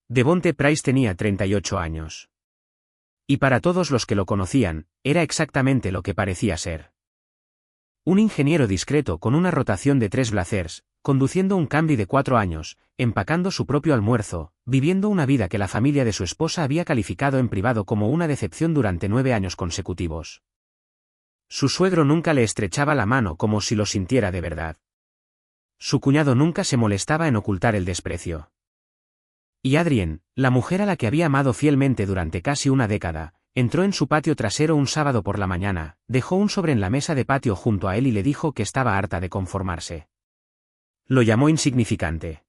Devonte Price tenía 38 años. Y para todos los que lo conocían, era exactamente lo que parecía ser. Un ingeniero discreto con una rotación de 3 Blazers, conduciendo un Camry de 4 años, empacando su propio almuerzo, viviendo una vida que la familia de su esposa había calificado en privado como una decepción durante 9 años consecutivos. Su suegro nunca le estrechaba la mano como si lo sintiera de verdad. Su cuñado nunca se molestaba en ocultar el desprecio. Y Adrienne, la mujer a la que había amado fielmente durante casi una década, entró en su patio trasero un sábado por la mañana, dejó un sobre en la mesa de patio junto a él y le dijo que estaba harta de conformarse. Lo llamó insignificante.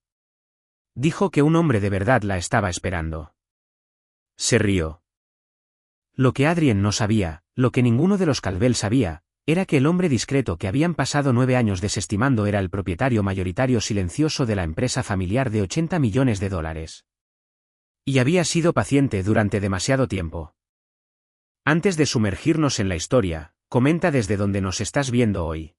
Dijo que un hombre de verdad la estaba esperando. Se rió. Lo que Adrienne no sabía, lo que ninguno de los Caldwell sabía, era que el hombre discreto que habían pasado 9 años desestimando era el propietario mayoritario silencioso de la empresa familiar de $80 millones. Y había sido paciente durante demasiado tiempo. Antes de sumergirnos en la historia, comenta desde donde nos estás viendo hoy.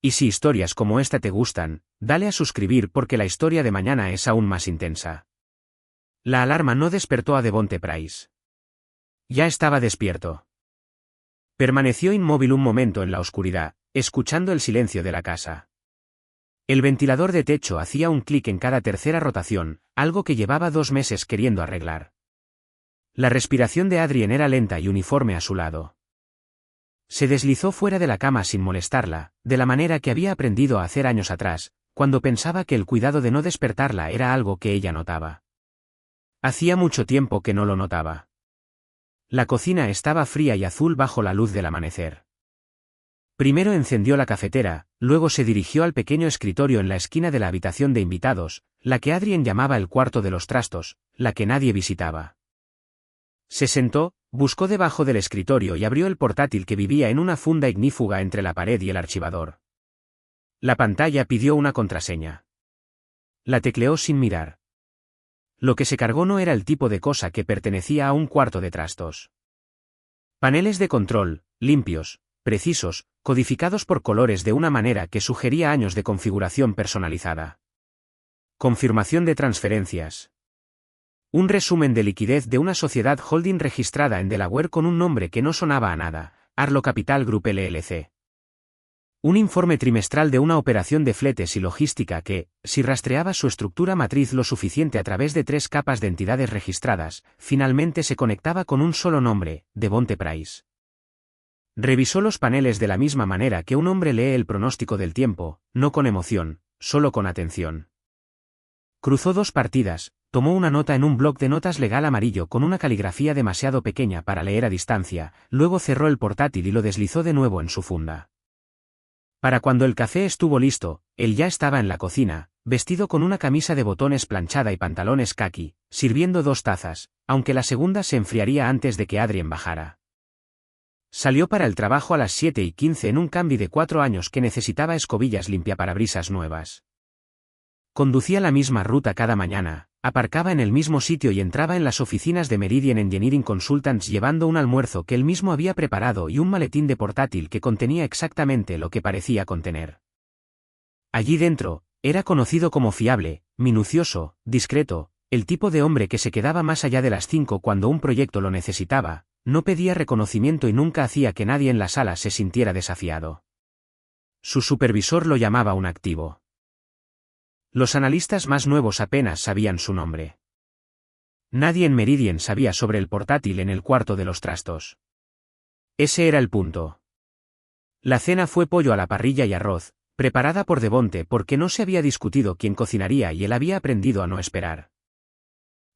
Y si historias como esta te gustan, dale a suscribir porque la historia de mañana es aún más intensa. La alarma no despertó a Devonte Price. Ya estaba despierto. Permaneció inmóvil un momento en la oscuridad, escuchando el silencio de la casa. El ventilador de techo hacía un clic en cada tercera rotación, algo que llevaba 2 meses queriendo arreglar. La respiración de Adrienne era lenta y uniforme a su lado. Se deslizó fuera de la cama sin molestarla, de la manera que había aprendido a hacer años atrás, cuando pensaba que el cuidado de no despertarla era algo que ella notaba. Hacía mucho tiempo que no lo notaba. La cocina estaba fría y azul bajo la luz del amanecer. Primero encendió la cafetera, luego se dirigió al pequeño escritorio en la esquina de la habitación de invitados, la que Adrienne llamaba el cuarto de los trastos, la que nadie visitaba. Se sentó, buscó debajo del escritorio y abrió el portátil que vivía en una funda ignífuga entre la pared y el archivador. La pantalla pidió una contraseña. La tecleó sin mirar. Lo que se cargó no era el tipo de cosa que pertenecía a un cuarto de trastos. Paneles de control, limpios, precisos, codificados por colores de una manera que sugería años de configuración personalizada. Confirmación de transferencias. Un resumen de liquidez de una sociedad holding registrada en Delaware con un nombre que no sonaba a nada, Arlo Capital Group LLC. Un informe trimestral de una operación de fletes y logística que, si rastreaba su estructura matriz lo suficiente a través de 3 capas de entidades registradas, finalmente se conectaba con un solo nombre, Devonte Price. Revisó los paneles de la misma manera que un hombre lee el pronóstico del tiempo, no con emoción, solo con atención. Cruzó 2 partidas, tomó una nota en un bloc de notas legal amarillo con una caligrafía demasiado pequeña para leer a distancia, luego cerró el portátil y lo deslizó de nuevo en su funda. Para cuando el café estuvo listo, él ya estaba en la cocina, vestido con una camisa de botones planchada y pantalones caqui, sirviendo 2 tazas, aunque la segunda se enfriaría antes de que Adrienne bajara. Salió para el trabajo a las 7:15 en un Camry de 4 años que necesitaba escobillas limpiaparabrisas nuevas. Conducía la misma ruta cada mañana, aparcaba en el mismo sitio y entraba en las oficinas de Meridian Engineering Consultants llevando un almuerzo que él mismo había preparado y un maletín de portátil que contenía exactamente lo que parecía contener. Allí dentro, era conocido como fiable, minucioso, discreto, el tipo de hombre que se quedaba más allá de las 5 cuando un proyecto lo necesitaba, no pedía reconocimiento y nunca hacía que nadie en la sala se sintiera desafiado. Su supervisor lo llamaba un activo. Los analistas más nuevos apenas sabían su nombre. Nadie en Meridian sabía sobre el portátil en el cuarto de los trastos. Ese era el punto. La cena fue pollo a la parrilla y arroz, preparada por Devonte porque no se había discutido quién cocinaría y él había aprendido a no esperar.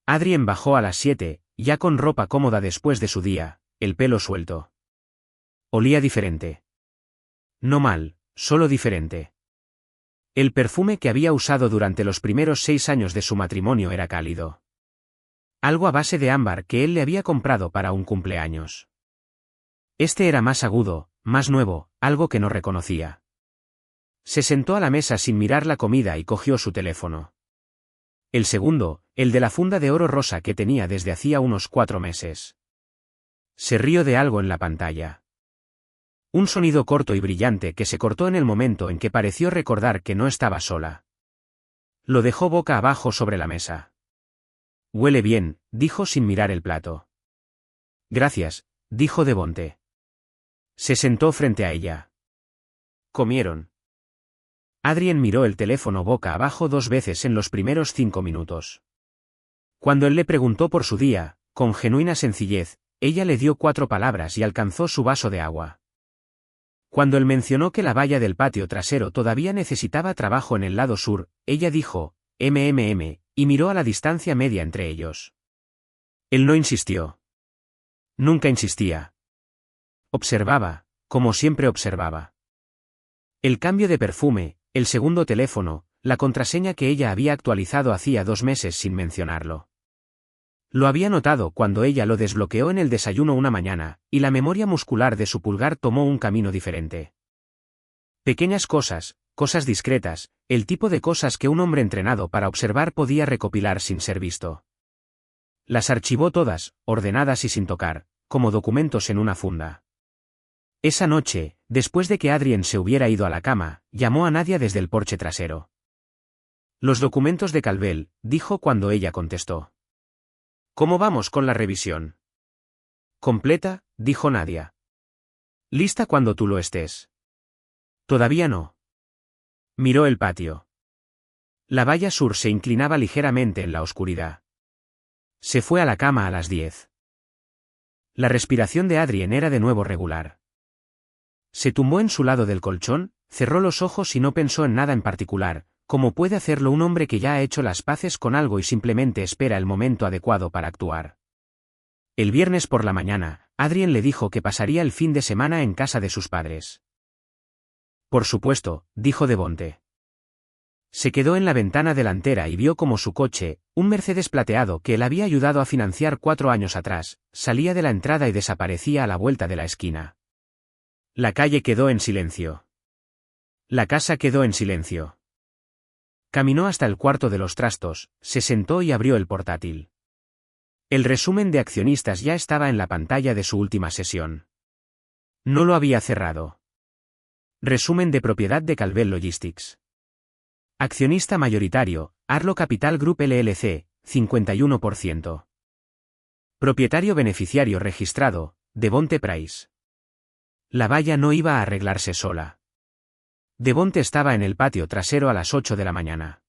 Adrienne bajó a las 7, ya con ropa cómoda después de su día, el pelo suelto. Olía diferente. No mal, solo diferente. El perfume que había usado durante los primeros 6 años de su matrimonio era cálido. Algo a base de ámbar que él le había comprado para un cumpleaños. Este era más agudo, más nuevo, algo que no reconocía. Se sentó a la mesa sin mirar la comida y cogió su teléfono. El segundo, el de la funda de oro rosa que tenía desde hacía unos 4 meses. Se rió de algo en la pantalla. Un sonido corto y brillante que se cortó en el momento en que pareció recordar que no estaba sola. Lo dejó boca abajo sobre la mesa. Huele bien, dijo sin mirar el plato. Gracias, dijo Devonte. Se sentó frente a ella. Comieron. Adrien miró el teléfono boca abajo 2 veces en los primeros 5 minutos. Cuando él le preguntó por su día, con genuina sencillez, ella le dio 4 palabras y alcanzó su vaso de agua. Cuando él mencionó que la valla del patio trasero todavía necesitaba trabajo en el lado sur, ella dijo, y miró a la distancia media entre ellos. Él no insistió. Nunca insistía. Observaba, como siempre observaba. El cambio de perfume, el segundo teléfono, la contraseña que ella había actualizado hacía 2 meses sin mencionarlo. Lo había notado cuando ella lo desbloqueó en el desayuno una mañana, y la memoria muscular de su pulgar tomó un camino diferente. Pequeñas cosas, cosas discretas, el tipo de cosas que un hombre entrenado para observar podía recopilar sin ser visto. Las archivó todas, ordenadas y sin tocar, como documentos en una funda. Esa noche, después de que Adrien se hubiera ido a la cama, llamó a Nadia desde el porche trasero. Los documentos de Calvel, dijo cuando ella contestó. ¿Cómo vamos con la revisión? Completa, dijo Nadia. Lista cuando tú lo estés. Todavía no. Miró el patio. La valla sur se inclinaba ligeramente en la oscuridad. Se fue a la cama a las 10. La respiración de Adrien era de nuevo regular. Se tumbó en su lado del colchón, cerró los ojos y no pensó en nada en particular, como puede hacerlo un hombre que ya ha hecho las paces con algo y simplemente espera el momento adecuado para actuar. El viernes por la mañana, Adrien le dijo que pasaría el fin de semana en casa de sus padres. Por supuesto, dijo Devonte. Se quedó en la ventana delantera y vio como su coche, un Mercedes plateado que él había ayudado a financiar 4 años atrás, salía de la entrada y desaparecía a la vuelta de la esquina. La calle quedó en silencio. La casa quedó en silencio. Caminó hasta el cuarto de los trastos, se sentó y abrió el portátil. El resumen de accionistas ya estaba en la pantalla de su última sesión. No lo había cerrado. Resumen de propiedad de Calvel Logistics. Accionista mayoritario, Arlo Capital Group LLC, 51%. Propietario beneficiario registrado, Devonte Price. La valla no iba a arreglarse sola. Devonte estaba en el patio trasero a las 8 de la mañana.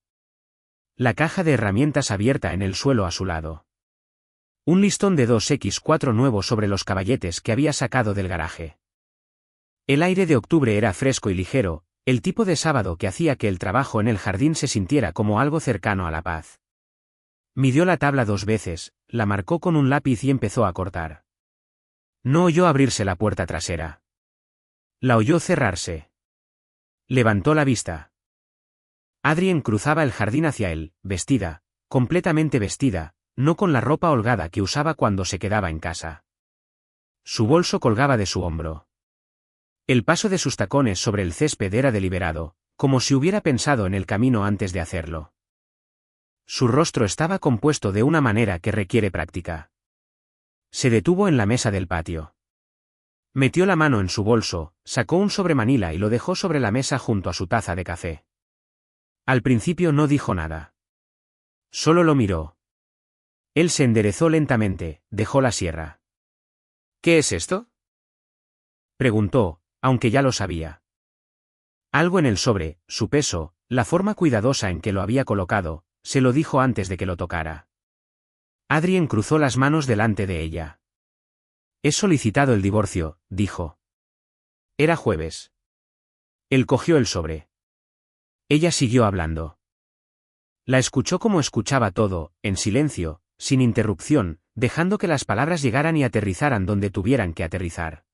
La caja de herramientas abierta en el suelo a su lado. Un listón de 2x4 nuevo sobre los caballetes que había sacado del garaje. El aire de octubre era fresco y ligero, el tipo de sábado que hacía que el trabajo en el jardín se sintiera como algo cercano a la paz. Midió la tabla 2 veces, la marcó con un lápiz y empezó a cortar. No oyó abrirse la puerta trasera. La oyó cerrarse. Levantó la vista. Adrien cruzaba el jardín hacia él, vestida, completamente vestida, no con la ropa holgada que usaba cuando se quedaba en casa. Su bolso colgaba de su hombro. El paso de sus tacones sobre el césped era deliberado, como si hubiera pensado en el camino antes de hacerlo. Su rostro estaba compuesto de una manera que requiere práctica. Se detuvo en la mesa del patio. Metió la mano en su bolso, sacó un sobremanila y lo dejó sobre la mesa junto a su taza de café. Al principio no dijo nada. Solo lo miró. Él se enderezó lentamente, dejó la sierra. ¿Qué es esto?, preguntó, aunque ya lo sabía. Algo en el sobre, su peso, la forma cuidadosa en que lo había colocado, se lo dijo antes de que lo tocara. Adrien cruzó las manos delante de ella. He solicitado el divorcio, dijo. Era jueves. Él cogió el sobre. Ella siguió hablando. La escuchó como escuchaba todo, en silencio, sin interrupción, dejando que las palabras llegaran y aterrizaran donde tuvieran que aterrizar.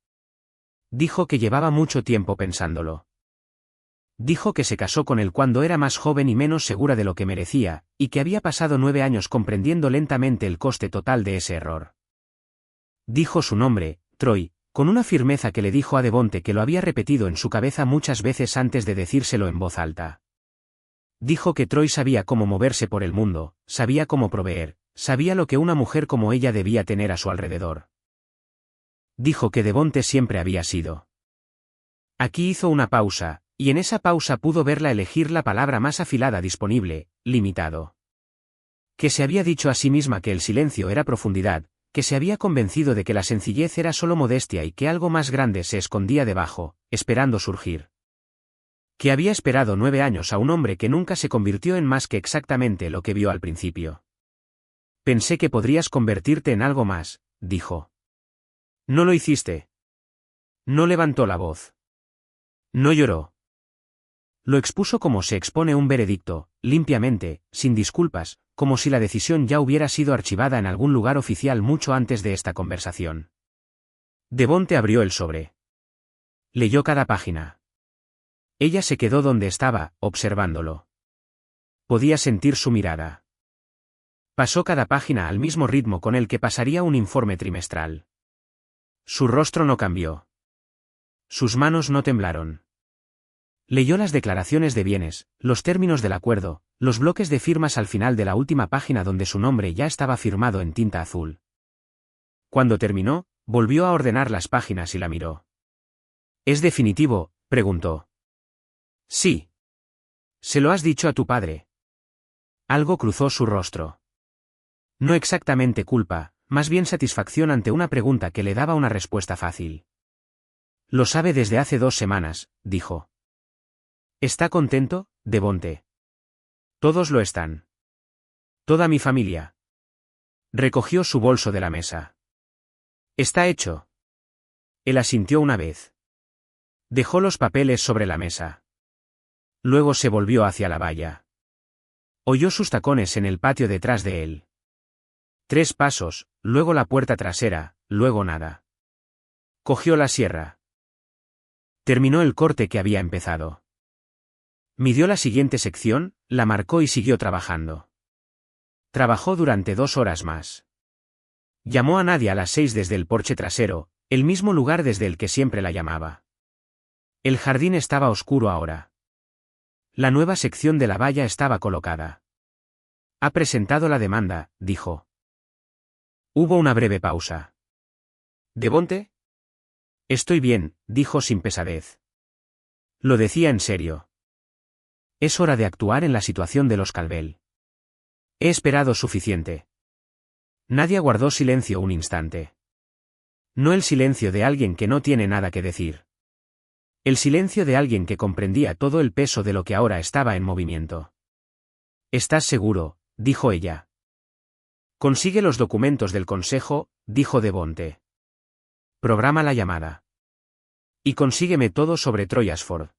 Dijo que llevaba mucho tiempo pensándolo. Dijo que se casó con él cuando era más joven y menos segura de lo que merecía, y que había pasado 9 años comprendiendo lentamente el coste total de ese error. Dijo su nombre, Troy, con una firmeza que le dijo a Devonte que lo había repetido en su cabeza muchas veces antes de decírselo en voz alta. Dijo que Troy sabía cómo moverse por el mundo, sabía cómo proveer, sabía lo que una mujer como ella debía tener a su alrededor. Dijo que Devonte siempre había sido. Aquí hizo una pausa, y en esa pausa pudo verla elegir la palabra más afilada disponible, limitado. Que se había dicho a sí misma que el silencio era profundidad, que se había convencido de que la sencillez era solo modestia y que algo más grande se escondía debajo, esperando surgir. Que había esperado 9 años a un hombre que nunca se convirtió en más que exactamente lo que vio al principio. Pensé que podrías convertirte en algo más, dijo. No lo hiciste. No levantó la voz. No lloró. Lo expuso como se expone un veredicto, limpiamente, sin disculpas, como si la decisión ya hubiera sido archivada en algún lugar oficial mucho antes de esta conversación. Devonte abrió el sobre. Leyó cada página. Ella se quedó donde estaba, observándolo. Podía sentir su mirada. Pasó cada página al mismo ritmo con el que pasaría un informe trimestral. Su rostro no cambió. Sus manos no temblaron. Leyó las declaraciones de bienes, los términos del acuerdo, los bloques de firmas al final de la última página donde su nombre ya estaba firmado en tinta azul. Cuando terminó, volvió a ordenar las páginas y la miró. ¿Es definitivo?, preguntó. Sí. ¿Se lo has dicho a tu padre? Algo cruzó su rostro. No exactamente culpa, más bien satisfacción ante una pregunta que le daba una respuesta fácil. Lo sabe desde hace 2 semanas, dijo. ¿Está contento, Devonte? Todos lo están. Toda mi familia. Recogió su bolso de la mesa. ¿Está hecho? Él asintió una vez. Dejó los papeles sobre la mesa. Luego se volvió hacia la valla. Oyó sus tacones en el patio detrás de él. 3 pasos, luego la puerta trasera, luego nada. Cogió la sierra. Terminó el corte que había empezado. Midió la siguiente sección, la marcó y siguió trabajando. Trabajó durante 2 horas más. Llamó a Nadia a las 6 desde el porche trasero, el mismo lugar desde el que siempre la llamaba. El jardín estaba oscuro ahora. La nueva sección de la valla estaba colocada. Ha presentado la demanda, dijo. Hubo una breve pausa. ¿Devonte? Estoy bien, dijo sin pesadez. Lo decía en serio. Es hora de actuar en la situación de los Calvel. He esperado suficiente. Nadia guardó silencio un instante. No el silencio de alguien que no tiene nada que decir. El silencio de alguien que comprendía todo el peso de lo que ahora estaba en movimiento. ¿Estás seguro?, dijo ella. Consigue los documentos del consejo, dijo Devonte. Programa la llamada. Y consígueme todo sobre Troyasford.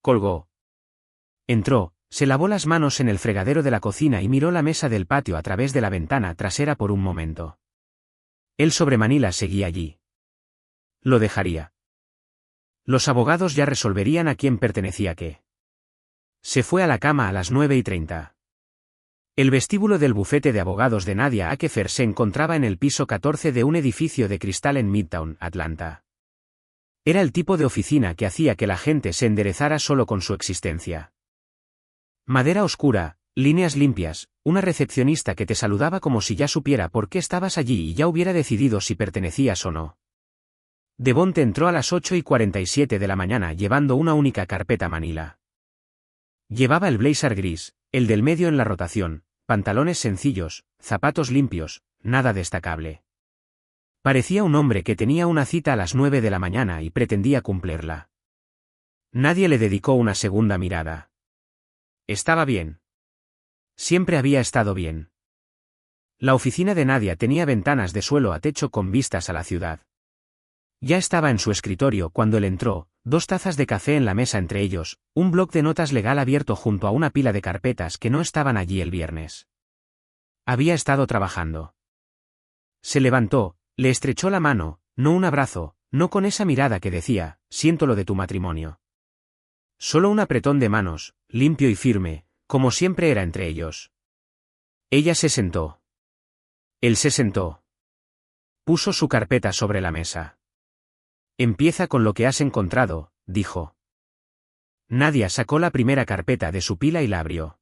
Colgó. Entró, se lavó las manos en el fregadero de la cocina y miró la mesa del patio a través de la ventana trasera por un momento. El sobre Manila seguía allí. Lo dejaría. Los abogados ya resolverían a quién pertenecía qué. Se fue a la cama a las 9:30. El vestíbulo del bufete de abogados de Nadia Akefer se encontraba en el piso 14 de un edificio de cristal en Midtown, Atlanta. Era el tipo de oficina que hacía que la gente se enderezara solo con su existencia. Madera oscura, líneas limpias, una recepcionista que te saludaba como si ya supiera por qué estabas allí y ya hubiera decidido si pertenecías o no. Devonte entró a las 8:47 de la mañana llevando una única carpeta Manila. Llevaba el blazer gris, el del medio en la rotación, pantalones sencillos, zapatos limpios, nada destacable. Parecía un hombre que tenía una cita a las 9 de la mañana y pretendía cumplirla. Nadie le dedicó una segunda mirada. Estaba bien. Siempre había estado bien. La oficina de Nadia tenía ventanas de suelo a techo con vistas a la ciudad. Ya estaba en su escritorio cuando él entró, 2 tazas de café en la mesa entre ellos, un bloc de notas legal abierto junto a una pila de carpetas que no estaban allí el viernes. Había estado trabajando. Se levantó, le estrechó la mano, no un abrazo, no con esa mirada que decía, siento lo de tu matrimonio. Solo un apretón de manos, limpio y firme, como siempre era entre ellos. Ella se sentó. Él se sentó. Puso su carpeta sobre la mesa. Empieza con lo que has encontrado, dijo. Nadia sacó la primera carpeta de su pila y la abrió.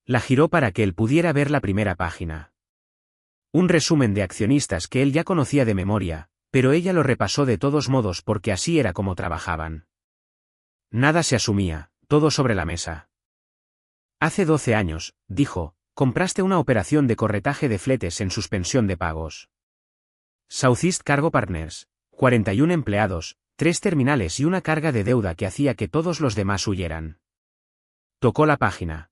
La giró para que él pudiera ver la primera página. Un resumen de accionistas que él ya conocía de memoria, pero ella lo repasó de todos modos porque así era como trabajaban. Nada se asumía, todo sobre la mesa. Hace 12 años, dijo, compraste una operación de corretaje de fletes en suspensión de pagos. Southeast Cargo Partners, 41 empleados, 3 terminales y una carga de deuda que hacía que todos los demás huyeran. Tocó la página.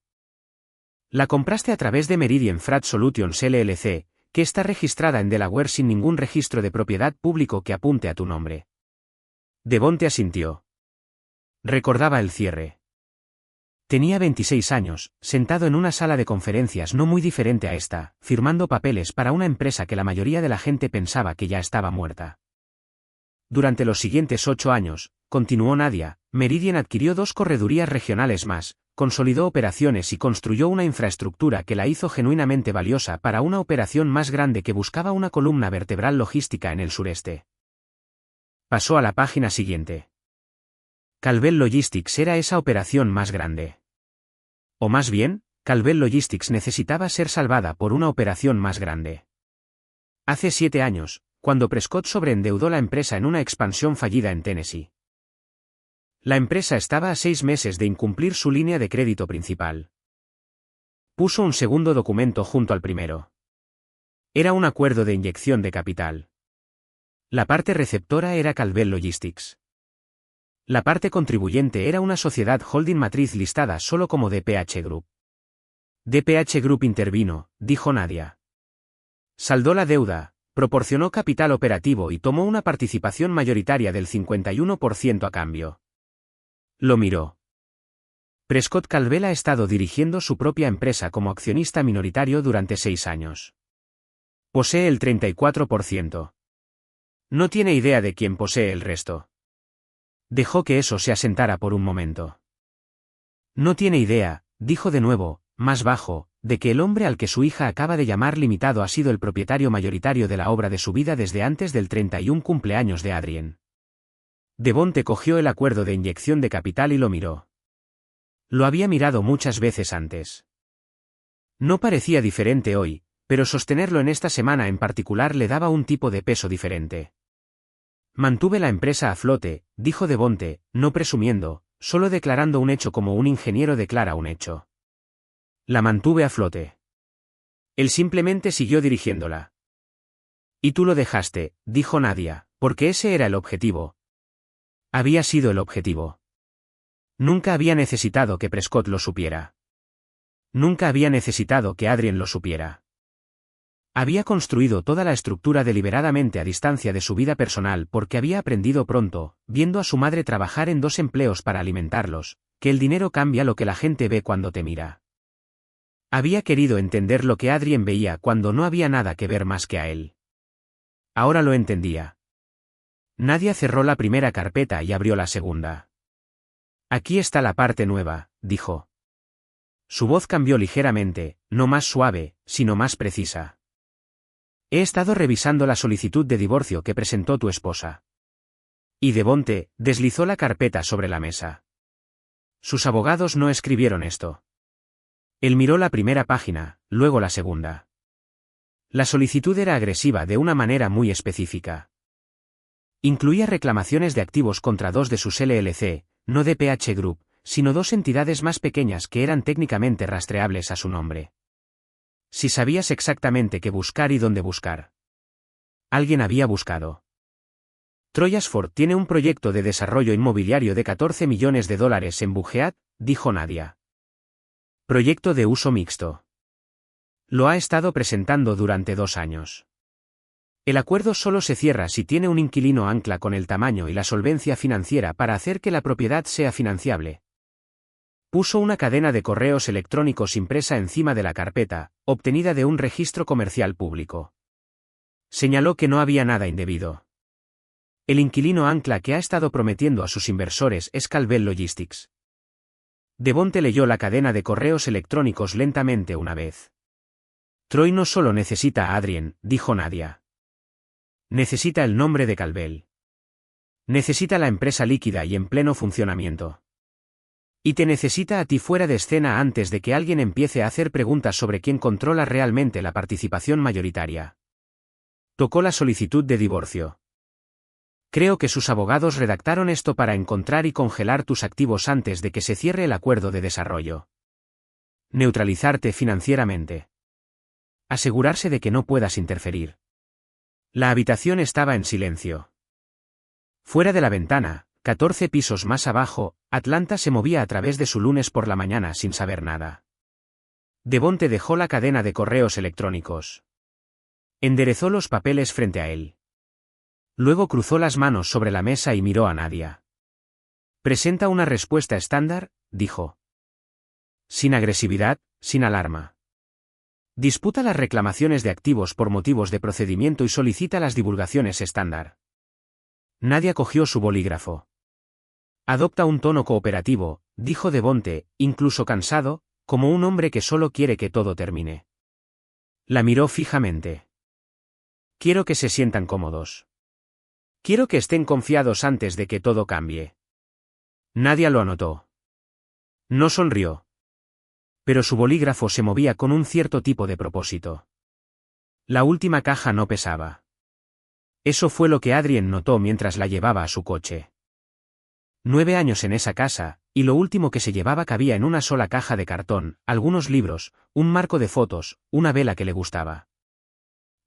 La compraste a través de Meridian Freight Solutions LLC, que está registrada en Delaware sin ningún registro de propiedad público que apunte a tu nombre. Devonte asintió. Recordaba el cierre. Tenía 26 años, sentado en una sala de conferencias no muy diferente a esta, firmando papeles para una empresa que la mayoría de la gente pensaba que ya estaba muerta. Durante los siguientes 8 años, continuó Nadia, Meridian adquirió 2 corredurías regionales más, consolidó operaciones y construyó una infraestructura que la hizo genuinamente valiosa para una operación más grande que buscaba una columna vertebral logística en el sureste. Pasó a la página siguiente. Calvel Logistics era esa operación más grande. O más bien, Calvel Logistics necesitaba ser salvada por una operación más grande. Hace 7 años, cuando Prescott sobreendeudó la empresa en una expansión fallida en Tennessee. La empresa estaba a 6 meses de incumplir su línea de crédito principal. Puso un segundo documento junto al primero. Era un acuerdo de inyección de capital. La parte receptora era Calvel Logistics. La parte contribuyente era una sociedad holding matriz listada solo como DPH Group. DPH Group intervino, dijo Nadia. Saldó la deuda, proporcionó capital operativo y tomó una participación mayoritaria del 51% a cambio. Lo miró. Prescott Calvel ha estado dirigiendo su propia empresa como accionista minoritario durante 6 años. Posee el 34%. No tiene idea de quién posee el resto. Dejó que eso se asentara por un momento. No tiene idea, dijo de nuevo, más bajo, de que el hombre al que su hija acaba de llamar limitado ha sido el propietario mayoritario de la obra de su vida desde antes del 31 cumpleaños de Adrien. Devonte cogió el acuerdo de inyección de capital y lo miró. Lo había mirado muchas veces antes. No parecía diferente hoy, pero sostenerlo en esta semana en particular le daba un tipo de peso diferente. Mantuve la empresa a flote, dijo Devonte, no presumiendo, solo declarando un hecho como un ingeniero declara un hecho. La mantuve a flote. Él simplemente siguió dirigiéndola. Y tú lo dejaste, dijo Nadia, porque ese era el objetivo. Había sido el objetivo. Nunca había necesitado que Prescott lo supiera. Nunca había necesitado que Adrien lo supiera. Había construido toda la estructura deliberadamente a distancia de su vida personal porque había aprendido pronto, viendo a su madre trabajar en 2 empleos para alimentarlos, que el dinero cambia lo que la gente ve cuando te mira. Había querido entender lo que Adrien veía cuando no había nada que ver más que a él. Ahora lo entendía. Nadia cerró la primera carpeta y abrió la segunda. Aquí está la parte nueva, dijo. Su voz cambió ligeramente, no más suave, sino más precisa. He estado revisando la solicitud de divorcio que presentó tu esposa. Y Devonte deslizó la carpeta sobre la mesa. Sus abogados no escribieron esto. Él miró la primera página, luego la segunda. La solicitud era agresiva de una manera muy específica. Incluía reclamaciones de activos contra 2 de sus LLC, no DPH Group, sino 2 entidades más pequeñas que eran técnicamente rastreables a su nombre. Si sabías exactamente qué buscar y dónde buscar. Alguien había buscado. Troyasford tiene un proyecto de desarrollo inmobiliario de $14 millones en Bugeat, dijo Nadia. Proyecto de uso mixto. Lo ha estado presentando durante 2 años. El acuerdo solo se cierra si tiene un inquilino ancla con el tamaño y la solvencia financiera para hacer que la propiedad sea financiable. Puso una cadena de correos electrónicos impresa encima de la carpeta, obtenida de un registro comercial público. Señaló que no había nada indebido. El inquilino ancla que ha estado prometiendo a sus inversores es Calvel Logistics. Devonte leyó la cadena de correos electrónicos lentamente una vez. Troy no solo necesita a Adrien, dijo Nadia. Necesita el nombre de Calvel. Necesita la empresa líquida y en pleno funcionamiento. Y te necesita a ti fuera de escena antes de que alguien empiece a hacer preguntas sobre quién controla realmente la participación mayoritaria. Tocó la solicitud de divorcio. Creo que sus abogados redactaron esto para encontrar y congelar tus activos antes de que se cierre el acuerdo de desarrollo. Neutralizarte financieramente. Asegurarse de que no puedas interferir. La habitación estaba en silencio. Fuera de la ventana, 14 pisos más abajo, Atlanta se movía a través de su lunes por la mañana sin saber nada. Devonte dejó la cadena de correos electrónicos. Enderezó los papeles frente a él. Luego cruzó las manos sobre la mesa y miró a Nadia. Presenta una respuesta estándar, dijo. Sin agresividad, sin alarma. Disputa las reclamaciones de activos por motivos de procedimiento y solicita las divulgaciones estándar. Nadia cogió su bolígrafo. Adopta un tono cooperativo, dijo Devonte, incluso cansado, como un hombre que solo quiere que todo termine. La miró fijamente. Quiero que se sientan cómodos. Quiero que estén confiados antes de que todo cambie. Nadia lo anotó. No sonrió. Pero su bolígrafo se movía con un cierto tipo de propósito. La última caja no pesaba. Eso fue lo que Adrien notó mientras la llevaba a su coche. 9 años en esa casa, y lo último que se llevaba cabía en una sola caja de cartón, algunos libros, un marco de fotos, una vela que le gustaba.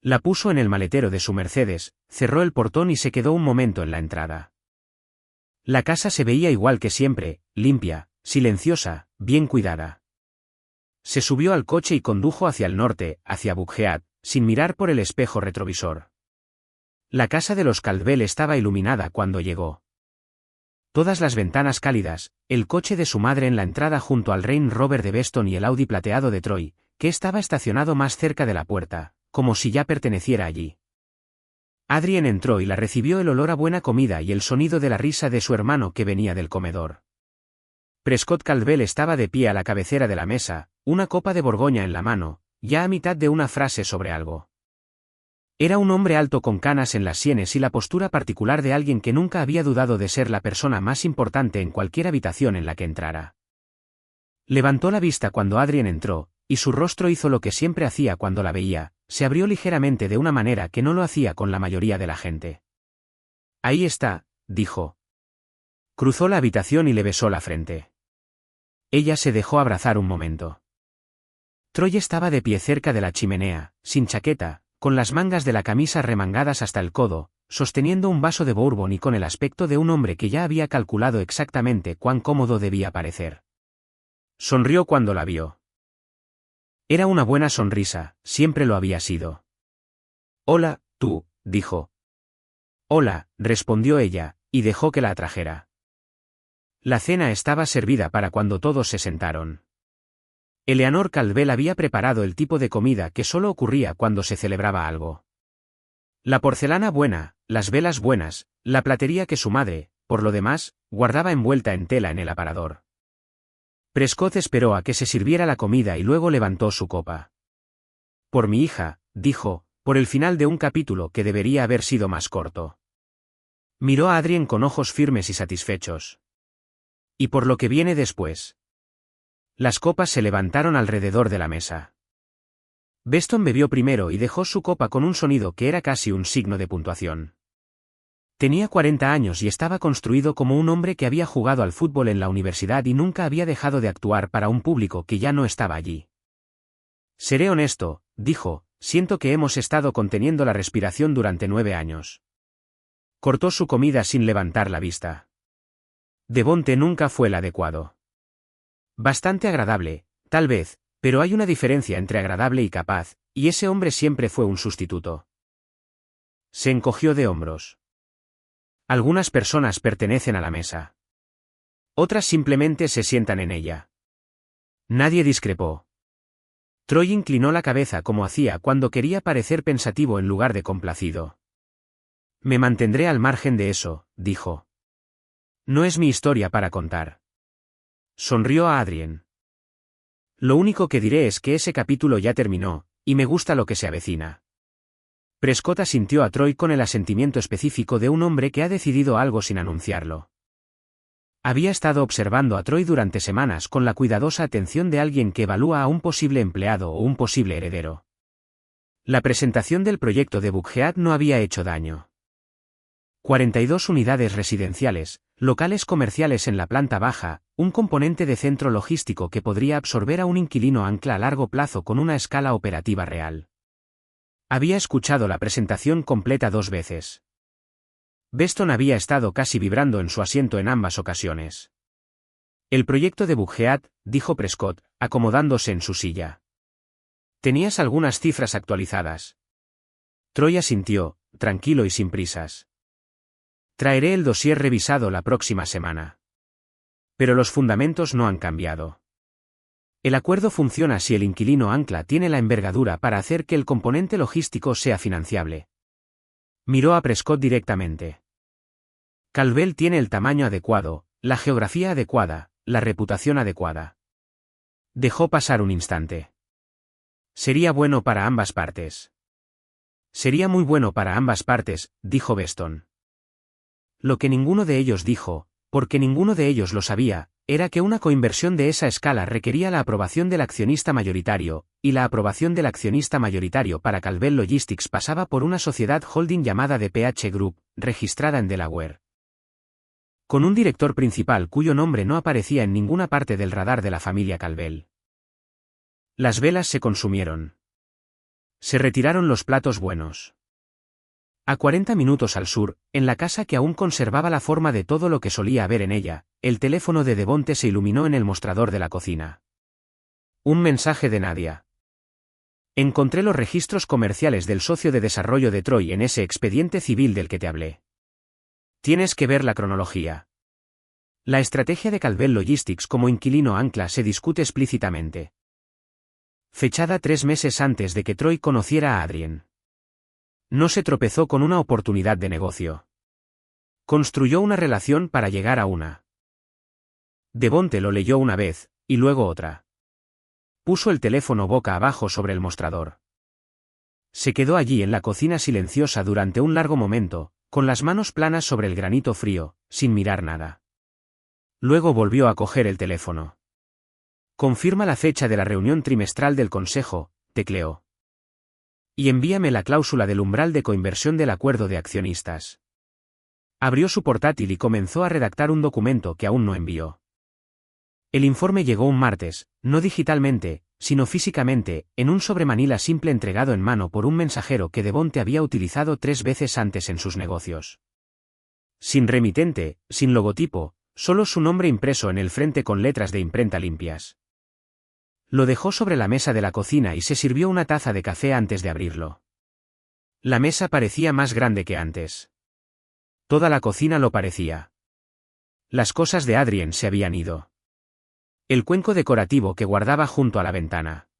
La puso en el maletero de su Mercedes, cerró el portón y se quedó un momento en la entrada. La casa se veía igual que siempre, limpia, silenciosa, bien cuidada. Se subió al coche y condujo hacia el norte, hacia Buckhead, sin mirar por el espejo retrovisor. La casa de los Caldwell estaba iluminada cuando llegó. Todas las ventanas cálidas, el coche de su madre en la entrada junto al Range Rover de Beston y el Audi plateado de Troy, que estaba estacionado más cerca de la puerta, como si ya perteneciera allí. Adrien entró y la recibió el olor a buena comida y el sonido de la risa de su hermano que venía del comedor. Prescott Caldwell estaba de pie a la cabecera de la mesa, una copa de Borgoña en la mano, ya a mitad de una frase sobre algo. Era un hombre alto con canas en las sienes y la postura particular de alguien que nunca había dudado de ser la persona más importante en cualquier habitación en la que entrara. Levantó la vista cuando Adrien entró, y su rostro hizo lo que siempre hacía cuando la veía, se abrió ligeramente de una manera que no lo hacía con la mayoría de la gente. Ahí está, dijo. Cruzó la habitación y le besó la frente. Ella se dejó abrazar un momento. Troy estaba de pie cerca de la chimenea, sin chaqueta, con las mangas de la camisa remangadas hasta el codo, sosteniendo un vaso de bourbon y con el aspecto de un hombre que ya había calculado exactamente cuán cómodo debía parecer. Sonrió cuando la vio. Era una buena sonrisa, siempre lo había sido. Hola, tú, dijo. Hola, respondió ella, y dejó que la atrajera. La cena estaba servida para cuando todos se sentaron. Eleanor Caldwell había preparado el tipo de comida que solo ocurría cuando se celebraba algo. La porcelana buena, las velas buenas, la platería que su madre, por lo demás, guardaba envuelta en tela en el aparador. Prescott esperó a que se sirviera la comida y luego levantó su copa. Por mi hija, dijo, por el final de un capítulo que debería haber sido más corto. Miró a Adrien con ojos firmes y satisfechos. Y por lo que viene después. Las copas se levantaron alrededor de la mesa. Beston bebió primero y dejó su copa con un sonido que era casi un signo de puntuación. Tenía 40 años y estaba construido como un hombre que había jugado al fútbol en la universidad y nunca había dejado de actuar para un público que ya no estaba allí. Seré honesto, dijo, siento que hemos estado conteniendo la respiración durante 9 años. Cortó su comida sin levantar la vista. Devonte nunca fue el adecuado. Bastante agradable, tal vez, pero hay una diferencia entre agradable y capaz, y ese hombre siempre fue un sustituto. Se encogió de hombros. Algunas personas pertenecen a la mesa. Otras simplemente se sientan en ella. Nadie discrepó. Troy inclinó la cabeza como hacía cuando quería parecer pensativo en lugar de complacido. Me mantendré al margen de eso, dijo. No es mi historia para contar. Sonrió a Adrien. Lo único que diré es que ese capítulo ya terminó, y me gusta lo que se avecina. Prescott asintió a Troy con el asentimiento específico de un hombre que ha decidido algo sin anunciarlo. Había estado observando a Troy durante semanas con la cuidadosa atención de alguien que evalúa a un posible empleado o un posible heredero. La presentación del proyecto de Buckhead no había hecho daño. 42 unidades residenciales, Locales comerciales en la planta baja, un componente de centro logístico que podría absorber a un inquilino ancla a largo plazo con una escala operativa real. Había escuchado la presentación completa 2 veces. Beston había estado casi vibrando en su asiento en ambas ocasiones. El proyecto de Bugeat, dijo Prescott, acomodándose en su silla. ¿Tenías algunas cifras actualizadas? Troy asintió, tranquilo y sin prisas. Traeré el dossier revisado la próxima semana. Pero los fundamentos no han cambiado. El acuerdo funciona si el inquilino ancla tiene la envergadura para hacer que el componente logístico sea financiable. Miró a Prescott directamente. Calvel tiene el tamaño adecuado, la geografía adecuada, la reputación adecuada. Dejó pasar un instante. Sería bueno para ambas partes. Sería muy bueno para ambas partes, dijo Beston. Lo que ninguno de ellos dijo, porque ninguno de ellos lo sabía, era que una coinversión de esa escala requería la aprobación del accionista mayoritario, y la aprobación del accionista mayoritario para Calvel Logistics pasaba por una sociedad holding llamada DPH Group, registrada en Delaware. Con un director principal cuyo nombre no aparecía en ninguna parte del radar de la familia Calvel. Las velas se consumieron. Se retiraron los platos buenos. A 40 minutos al sur, en la casa que aún conservaba la forma de todo lo que solía haber en ella, el teléfono de Devonte se iluminó en el mostrador de la cocina. Un mensaje de Nadia. Encontré los registros comerciales del socio de desarrollo de Troy en ese expediente civil del que te hablé. Tienes que ver la cronología. La estrategia de Calvel Logistics como inquilino ancla se discute explícitamente. Fechada 3 meses antes de que Troy conociera a Adrien. No se tropezó con una oportunidad de negocio. Construyó una relación para llegar a una. Devonte lo leyó una vez, y luego otra. Puso el teléfono boca abajo sobre el mostrador. Se quedó allí en la cocina silenciosa durante un largo momento, con las manos planas sobre el granito frío, sin mirar nada. Luego volvió a coger el teléfono. Confirma la fecha de la reunión trimestral del consejo, tecleó. Y envíame la cláusula del umbral de coinversión del acuerdo de accionistas. Abrió su portátil y comenzó a redactar un documento que aún no envió. El informe llegó un martes, no digitalmente, sino físicamente, en un sobremanila simple entregado en mano por un mensajero que Devonte había utilizado 3 veces antes en sus negocios. Sin remitente, sin logotipo, solo su nombre impreso en el frente con letras de imprenta limpias. Lo dejó sobre la mesa de la cocina y se sirvió una taza de café antes de abrirlo. La mesa parecía más grande que antes. Toda la cocina lo parecía. Las cosas de Adrien se habían ido. El cuenco decorativo que guardaba junto a la ventana.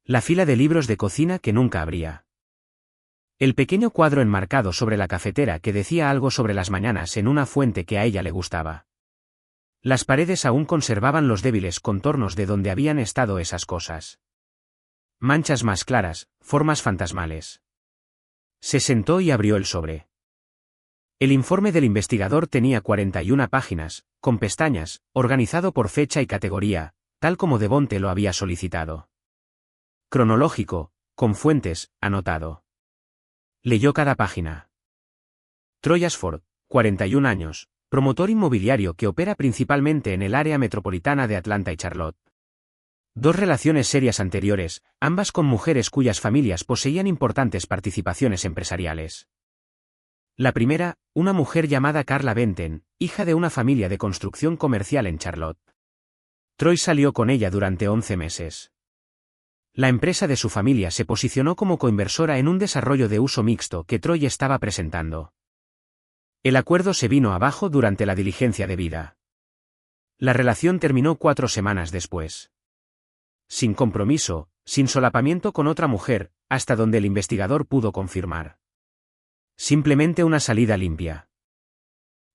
La fila de libros de cocina que nunca abría. El pequeño cuadro enmarcado sobre la cafetera que decía algo sobre las mañanas en una fuente que a ella le gustaba. Las paredes aún conservaban los débiles contornos de donde habían estado esas cosas. Manchas más claras, formas fantasmales. Se sentó y abrió el sobre. El informe del investigador tenía 41 páginas, con pestañas, organizado por fecha y categoría, tal como Devonte lo había solicitado. Cronológico, con fuentes, anotado. Leyó cada página. Troy Ashford, 41 años, promotor inmobiliario que opera principalmente en el área metropolitana de Atlanta y Charlotte. 2 relaciones serias anteriores, ambas con mujeres cuyas familias poseían importantes participaciones empresariales. La primera, una mujer llamada Carla Benten, hija de una familia de construcción comercial en Charlotte. Troy salió con ella durante 11 meses. La empresa de su familia se posicionó como coinversora en un desarrollo de uso mixto que Troy estaba presentando. El acuerdo se vino abajo durante la diligencia debida. La relación terminó 4 semanas después. Sin compromiso, sin solapamiento con otra mujer, hasta donde el investigador pudo confirmar. Simplemente una salida limpia.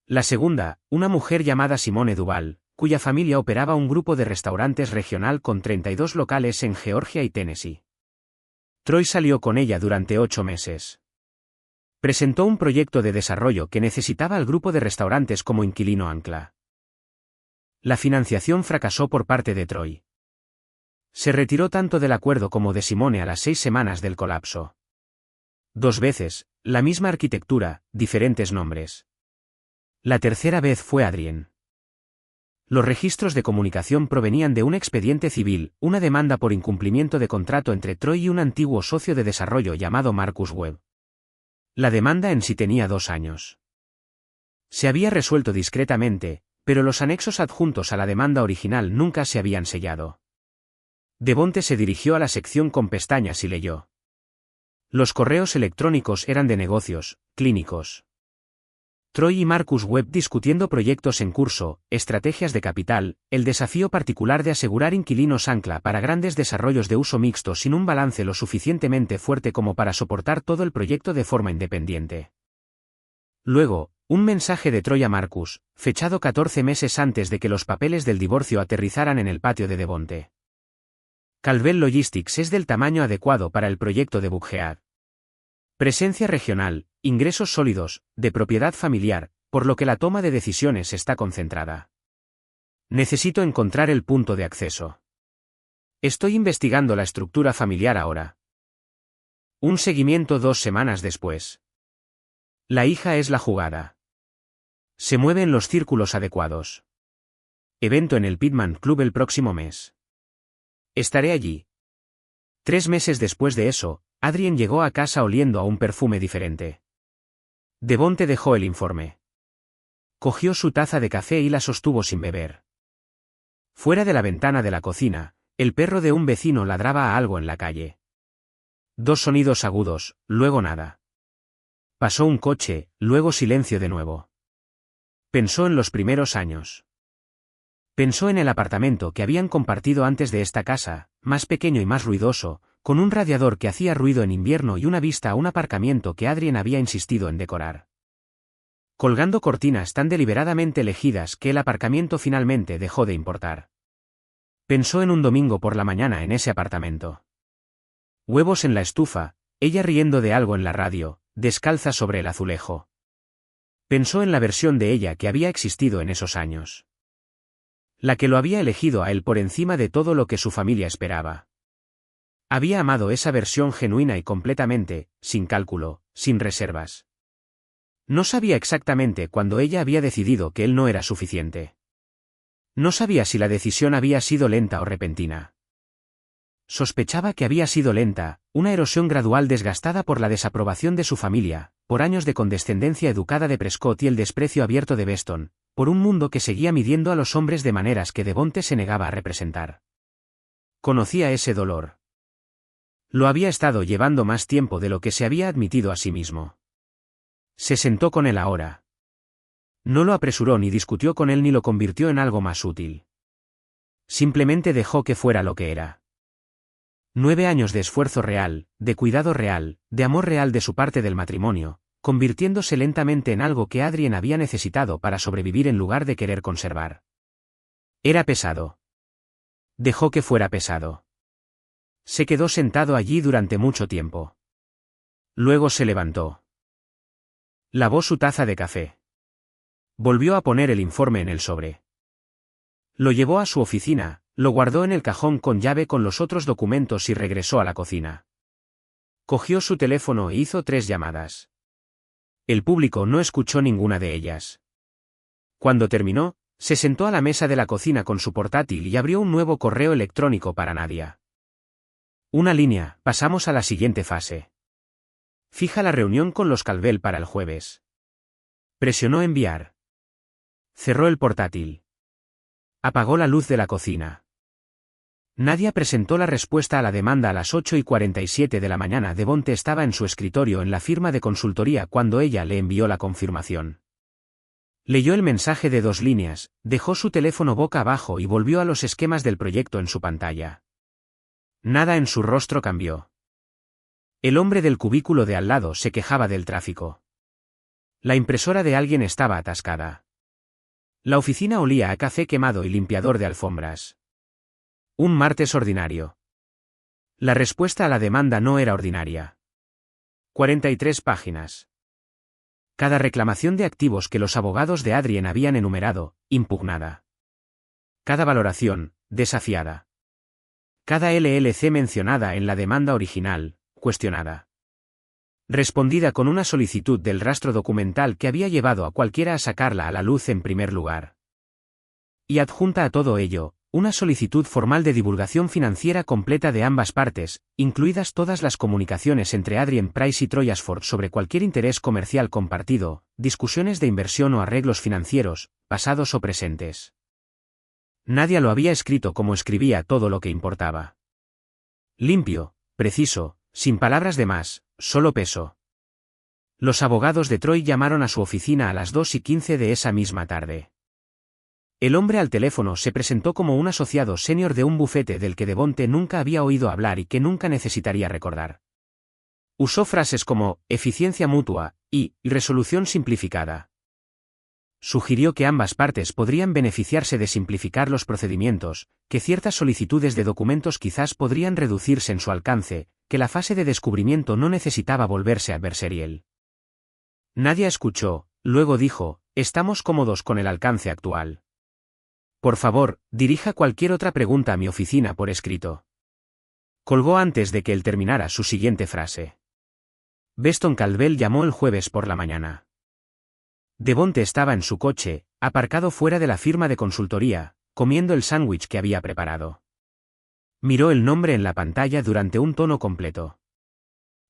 La segunda, una mujer llamada Simone Duval, cuya familia operaba un grupo de restaurantes regional con 32 locales en Georgia y Tennessee. Troy salió con ella durante 8 meses. Presentó un proyecto de desarrollo que necesitaba al grupo de restaurantes como inquilino ancla. La financiación fracasó por parte de Troy. Se retiró tanto del acuerdo como de Simone a las 6 semanas del colapso. 2 veces, la misma arquitectura, diferentes nombres. La tercera vez fue Adrien. Los registros de comunicación provenían de un expediente civil, una demanda por incumplimiento de contrato entre Troy y un antiguo socio de desarrollo llamado Marcus Webb. La demanda en sí tenía 2 años. Se había resuelto discretamente, pero los anexos adjuntos a la demanda original nunca se habían sellado. Devonte se dirigió a la sección con pestañas y leyó. Los correos electrónicos eran de negocios, clínicos. Troy y Marcus Webb discutiendo proyectos en curso, estrategias de capital, el desafío particular de asegurar inquilinos ancla para grandes desarrollos de uso mixto sin un balance lo suficientemente fuerte como para soportar todo el proyecto de forma independiente. Luego, un mensaje de Troy a Marcus, fechado 14 meses antes de que los papeles del divorcio aterrizaran en el patio de Devonte. Calvel Logistics es del tamaño adecuado para el proyecto de Buckhead. Presencia regional, ingresos sólidos, de propiedad familiar, por lo que la toma de decisiones está concentrada. Necesito encontrar el punto de acceso. Estoy investigando la estructura familiar ahora. Un seguimiento 2 semanas después. La hija es la jugada. Se mueve en los círculos adecuados. Evento en el Pitman Club el próximo mes. Estaré allí. 3 meses después de eso, Adrien llegó a casa oliendo a un perfume diferente. Devonte dejó el informe. Cogió su taza de café y la sostuvo sin beber. Fuera de la ventana de la cocina, el perro de un vecino ladraba a algo en la calle. 2 sonidos agudos, luego nada. Pasó un coche, luego silencio de nuevo. Pensó en los primeros años. Pensó en el apartamento que habían compartido antes de esta casa, más pequeño y más ruidoso, con un radiador que hacía ruido en invierno y una vista a un aparcamiento que Adrien había insistido en decorar. Colgando cortinas tan deliberadamente elegidas que el aparcamiento finalmente dejó de importar. Pensó en un domingo por la mañana en ese apartamento. Huevos en la estufa, ella riendo de algo en la radio, descalza sobre el azulejo. Pensó en la versión de ella que había existido en esos años. La que lo había elegido a él por encima de todo lo que su familia esperaba. Había amado esa versión genuina y completamente, sin cálculo, sin reservas. No sabía exactamente cuándo ella había decidido que él no era suficiente. No sabía si la decisión había sido lenta o repentina. Sospechaba que había sido lenta, una erosión gradual desgastada por la desaprobación de su familia, por años de condescendencia educada de Prescott y el desprecio abierto de Beston, por un mundo que seguía midiendo a los hombres de maneras que Devonte se negaba a representar. Conocía ese dolor. Lo había estado llevando más tiempo de lo que se había admitido a sí mismo. Se sentó con él ahora. No lo apresuró ni discutió con él ni lo convirtió en algo más útil. Simplemente dejó que fuera lo que era. 9 años de esfuerzo real, de cuidado real, de amor real de su parte del matrimonio, convirtiéndose lentamente en algo que Adrien había necesitado para sobrevivir en lugar de querer conservar. Era pesado. Dejó que fuera pesado. Se quedó sentado allí durante mucho tiempo. Luego se levantó. Lavó su taza de café. Volvió a poner el informe en el sobre. Lo llevó a su oficina, lo guardó en el cajón con llave con los otros documentos y regresó a la cocina. Cogió su teléfono e hizo 3 llamadas. El público no escuchó ninguna de ellas. Cuando terminó, se sentó a la mesa de la cocina con su portátil y abrió un nuevo correo electrónico para Nadia. Una línea, pasamos a la siguiente fase. Fija la reunión con los Calvel para el jueves. Presionó enviar. Cerró el portátil. Apagó la luz de la cocina. Nadia presentó la respuesta a la demanda a las 8:47 de la mañana. Devonte estaba en su escritorio en la firma de consultoría cuando ella le envió la confirmación. Leyó el mensaje de 2 líneas, dejó su teléfono boca abajo y volvió a los esquemas del proyecto en su pantalla. Nada en su rostro cambió. El hombre del cubículo de al lado se quejaba del tráfico. La impresora de alguien estaba atascada. La oficina olía a café quemado y limpiador de alfombras. Un martes ordinario. La respuesta a la demanda no era ordinaria. 43 páginas. Cada reclamación de activos que los abogados de Adrien habían enumerado, impugnada. Cada valoración, desafiada. Cada LLC mencionada en la demanda original, cuestionada. respondida con una solicitud del rastro documental que había llevado a cualquiera a sacarla a la luz en primer lugar. Y adjunta a todo ello, una solicitud formal de divulgación financiera completa de ambas partes, incluidas todas las comunicaciones entre Adrien Price y Troy Ashford sobre cualquier interés comercial compartido, discusiones de inversión o arreglos financieros, pasados o presentes. Nadie lo había escrito como escribía todo lo que importaba. Limpio, preciso, sin palabras de más, solo peso. Los abogados de Troy llamaron a su oficina a las 2:15 de esa misma tarde. El hombre al teléfono se presentó como un asociado senior de un bufete del que Devonte nunca había oído hablar y que nunca necesitaría recordar. Usó frases como eficiencia mutua y resolución simplificada. Sugirió que ambas partes podrían beneficiarse de simplificar los procedimientos, que ciertas solicitudes de documentos quizás podrían reducirse en su alcance, que la fase de descubrimiento no necesitaba volverse adversarial. Nadie escuchó, luego dijo, estamos cómodos con el alcance actual. Por favor, dirija cualquier otra pregunta a mi oficina por escrito. Colgó antes de que él terminara su siguiente frase. Beston Caldwell llamó el jueves por la mañana. Devonte estaba en su coche, aparcado fuera de la firma de consultoría, comiendo el sándwich que había preparado. Miró el nombre en la pantalla durante un tono completo.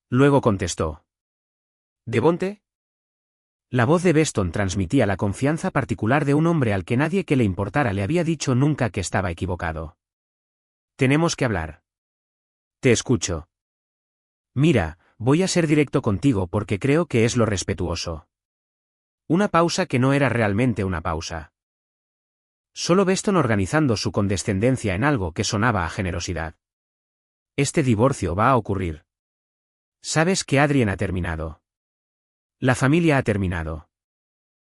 Luego contestó. ¿Devonte? La voz de Beston transmitía la confianza particular de un hombre al que nadie que le importara le había dicho nunca que estaba equivocado. Tenemos que hablar. Te escucho. Mira, voy a ser directo contigo porque creo que es lo respetuoso. Una pausa que no era realmente una pausa. Solo Beston organizando su condescendencia en algo que sonaba a generosidad. Este divorcio va a ocurrir. Sabes que Adrien ha terminado. La familia ha terminado.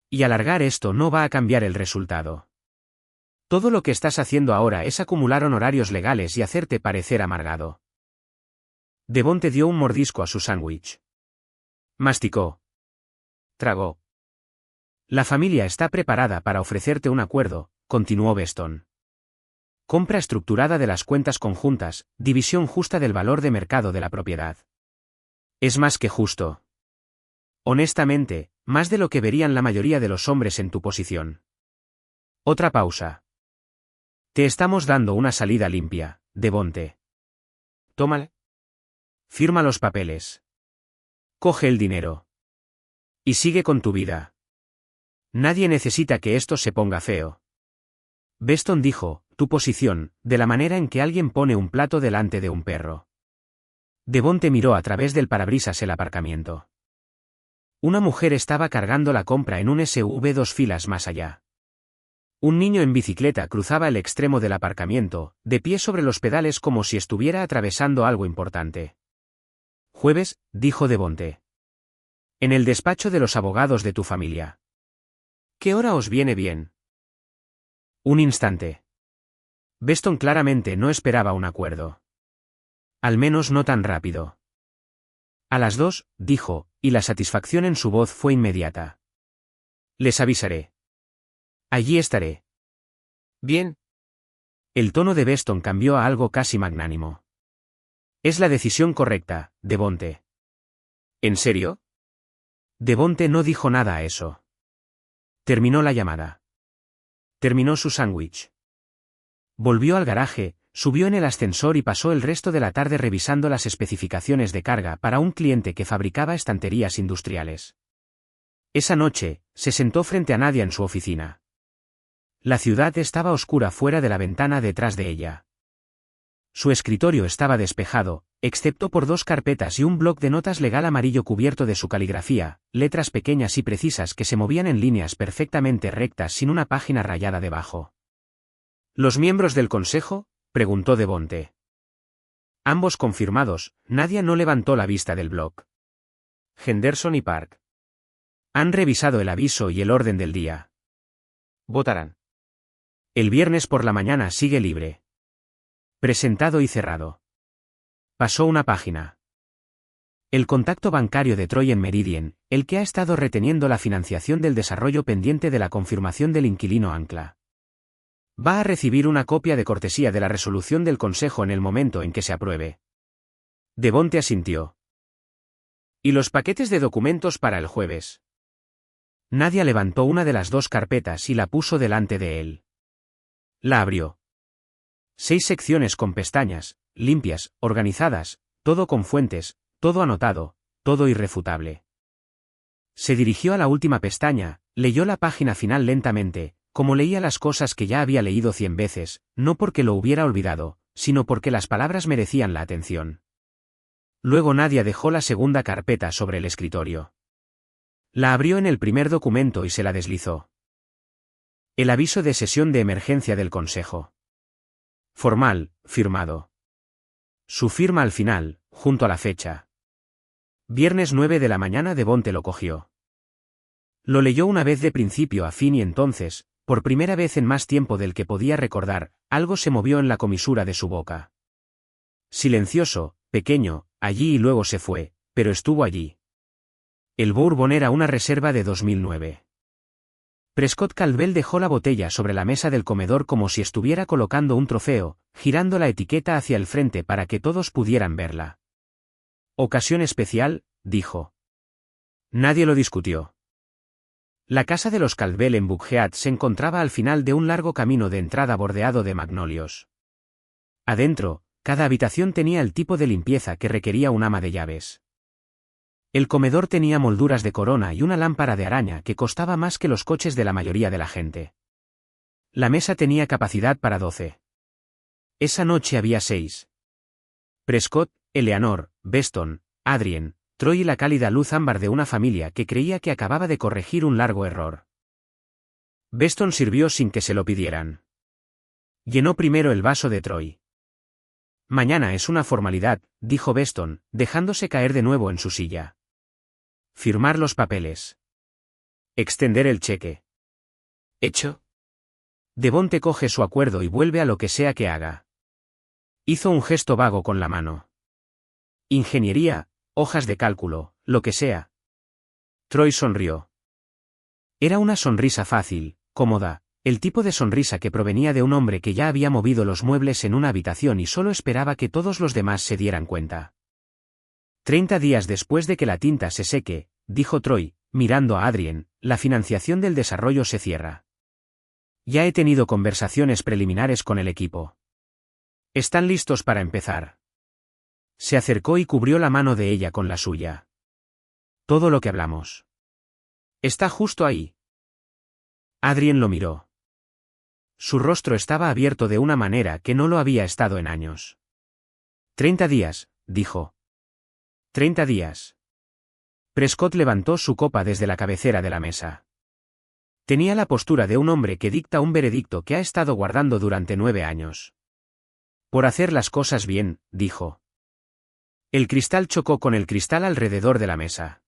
Y alargar esto no va a cambiar el resultado. Todo lo que estás haciendo ahora es acumular honorarios legales y hacerte parecer amargado. Devonte dio un mordisco a su sándwich. Masticó. Tragó. La familia está preparada para ofrecerte un acuerdo, continuó Beston. Compra estructurada de las cuentas conjuntas, división justa del valor de mercado de la propiedad. Es más que justo. Honestamente, más de lo que verían la mayoría de los hombres en tu posición. Otra pausa. Te estamos dando una salida limpia, Devonte. Tómala. Firma los papeles. Coge el dinero. Y sigue con tu vida. Nadie necesita que esto se ponga feo. Beston dijo, tu posición, de la manera en que alguien pone un plato delante de un perro. Devonte miró a través del parabrisas el aparcamiento. Una mujer estaba cargando la compra en un SUV 2 filas más allá. Un niño en bicicleta cruzaba el extremo del aparcamiento, de pie sobre los pedales como si estuviera atravesando algo importante. Jueves, dijo Devonte. En el despacho de los abogados de tu familia. ¿Qué hora os viene bien? Un instante. Beston claramente no esperaba un acuerdo. Al menos no tan rápido. A las 2, dijo, y la satisfacción en su voz fue inmediata. Les avisaré. Allí estaré. Bien. El tono de Beston cambió a algo casi magnánimo. Es la decisión correcta, Devonte. ¿En serio? Devonte no dijo nada a eso. Terminó la llamada. Terminó su sándwich. Volvió al garaje, subió en el ascensor y pasó el resto de la tarde revisando las especificaciones de carga para un cliente que fabricaba estanterías industriales. Esa noche, se sentó frente a Nadia en su oficina. La ciudad estaba oscura fuera de la ventana detrás de ella. Su escritorio estaba despejado, excepto por 2 carpetas y un bloc de notas legal amarillo cubierto de su caligrafía, letras pequeñas y precisas que se movían en líneas perfectamente rectas sin una página rayada debajo. ¿Los miembros del consejo?, preguntó Devonte. Ambos confirmados, Nadia no levantó la vista del bloc. Henderson y Park. Han revisado el aviso y el orden del día. Votarán. El viernes por la mañana sigue libre. Presentado y cerrado. Pasó una página. El contacto bancario de Troy en Meridian, el que ha estado reteniendo la financiación del desarrollo pendiente de la confirmación del inquilino Ancla. Va a recibir una copia de cortesía de la resolución del Consejo en el momento en que se apruebe. Devonte asintió. ¿Y los paquetes de documentos para el jueves? Nadia levantó una de las dos carpetas y la puso delante de él. La abrió. 6 secciones con pestañas, limpias, organizadas, todo con fuentes, todo anotado, todo irrefutable. Se dirigió a la última pestaña, leyó la página final lentamente, como leía las cosas que ya había leído 100 veces, no porque lo hubiera olvidado, sino porque las palabras merecían la atención. Luego Nadia dejó la segunda carpeta sobre el escritorio. La abrió en el primer documento y se la deslizó. El aviso de sesión de emergencia del Consejo. Formal, firmado. Su firma al final, junto a la fecha. Viernes 9 de la mañana. Devonte lo cogió. Lo leyó una vez de principio a fin y entonces, por primera vez en más tiempo del que podía recordar, algo se movió en la comisura de su boca. Silencioso, pequeño, allí y luego se fue, pero estuvo allí. El Bourbon era una reserva de 2009. Prescott Caldwell dejó la botella sobre la mesa del comedor como si estuviera colocando un trofeo, girando la etiqueta hacia el frente para que todos pudieran verla. Ocasión especial, dijo. Nadie lo discutió. La casa de los Caldwell en Buckhead se encontraba al final de un largo camino de entrada bordeado de magnolios. Adentro, cada habitación tenía el tipo de limpieza que requería un ama de llaves. El comedor tenía molduras de corona y una lámpara de araña que costaba más que los coches de la mayoría de la gente. La mesa tenía capacidad para 12. Esa noche había 6. Prescott, Eleanor, Beston, Adrien, Troy y la cálida luz ámbar de una familia que creía que acababa de corregir un largo error. Beston sirvió sin que se lo pidieran. Llenó primero el vaso de Troy. Mañana es una formalidad, dijo Beston, dejándose caer de nuevo en su silla. Firmar los papeles. Extender el cheque. ¿Hecho? Devonte coge su acuerdo y vuelve a lo que sea que haga. Hizo un gesto vago con la mano. Ingeniería, hojas de cálculo, lo que sea. Troy sonrió. Era una sonrisa fácil, cómoda, el tipo de sonrisa que provenía de un hombre que ya había movido los muebles en una habitación y solo esperaba que todos los demás se dieran cuenta. 30 días después de que la tinta se seque, dijo Troy, mirando a Adrien, la financiación del desarrollo se cierra. Ya he tenido conversaciones preliminares con el equipo. Están listos para empezar. Se acercó y cubrió la mano de ella con la suya. Todo lo que hablamos. Está justo ahí. Adrien lo miró. Su rostro estaba abierto de una manera que no lo había estado en años. 30 días, dijo. 30 días. Prescott levantó su copa desde la cabecera de la mesa. Tenía la postura de un hombre que dicta un veredicto que ha estado guardando durante 9 años. Por hacer las cosas bien, dijo. El cristal chocó con el cristal alrededor de la mesa.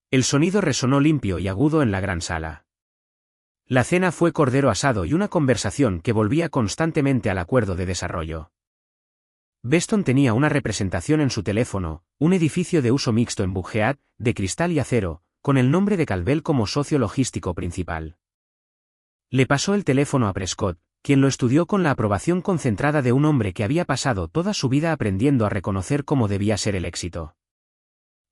El sonido resonó limpio y agudo en la gran sala. La cena fue cordero asado y una conversación que volvía constantemente al acuerdo de desarrollo. Beston tenía una representación en su teléfono, un edificio de uso mixto en Buckhead, de cristal y acero, con el nombre de Caldwell como socio logístico principal. Le pasó el teléfono a Prescott, quien lo estudió con la aprobación concentrada de un hombre que había pasado toda su vida aprendiendo a reconocer cómo debía ser el éxito.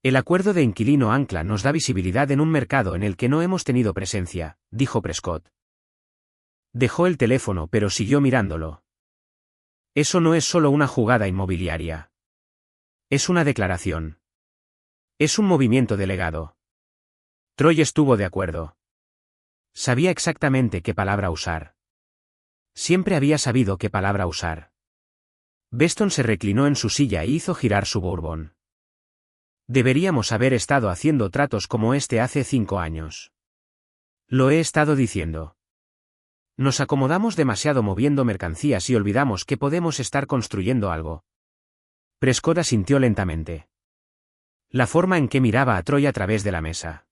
El acuerdo de inquilino ancla nos da visibilidad en un mercado en el que no hemos tenido presencia, dijo Prescott. Dejó el teléfono pero siguió mirándolo. Eso no es solo una jugada inmobiliaria. Es una declaración. Es un movimiento delegado. Troy estuvo de acuerdo. Sabía exactamente qué palabra usar. Siempre había sabido qué palabra usar. Beston se reclinó en su silla e hizo girar su bourbon. Deberíamos haber estado haciendo tratos como este hace 5 años. Lo he estado diciendo. Nos acomodamos demasiado moviendo mercancías y olvidamos que podemos estar construyendo algo. Prescott asintió lentamente. La forma en que miraba a Troy a través de la mesa.